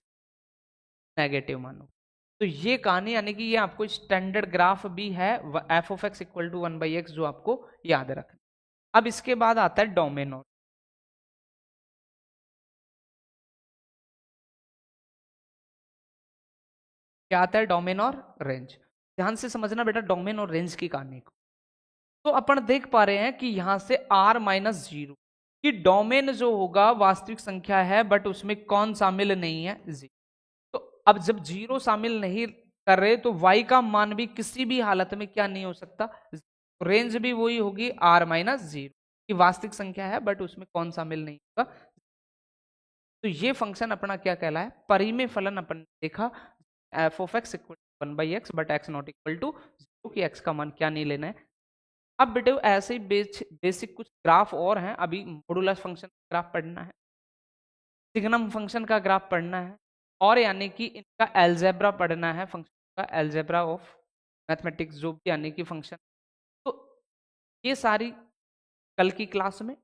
नेगेटिव मानो। तो ये कहानी यानी कि ये आपको स्टैंडर्ड ग्राफ भी है f of x equal to 1/x, जो आपको याद रखना। अब इसके बाद आता है डोमेन और, क्या आता है डोमेन और रेंज। ध्यान से समझना बेटा डोमेन और रेंज की कहानी को। तो अपन देख पा रहे हैं कि यहां से r-0 कि डोमेन जो होगा वास्तविक संख्या है, बट उसमें कौन शामिल नहीं है, 0। तो अब जब 0 शामिल नहीं कर रहे तो y का मान भी किसी भी हालत में क्या नहीं हो सकता, रेंज भी वही होगी r-0 कि वास्तविक संख्या है बट उसमें कौन शामिल नहीं होगा। तो ये फंक्शन अपना क्या कहलाए, परिमेय फलन अपन देखा f of x equal to 1/x but x not equal to 0 कि x का मान क्या नहीं लेना है। अब बेटे ऐसे ही बेसिक कुछ ग्राफ और हैं, अभी मॉडुलस फंक्शन का ग्राफ पढ़ना है, सिग्नम फंक्शन का ग्राफ पढ़ना है, और यानी कि इनका एल्जेब्रा पढ़ना है, फंक्शन का एल्जेब्रा ऑफ मैथमेटिक्स जो भी यानी कि फंक्शन। तो ये सारी कल की क्लास में,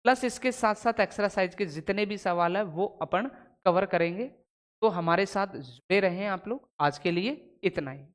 प्लस इसके साथ साथ एक्सरसाइज के जितने भी सवाल है वो अपन कवर करेंगे। तो हमारे साथ जुड़े रहें आप लोग। आज के लिए इतना ही।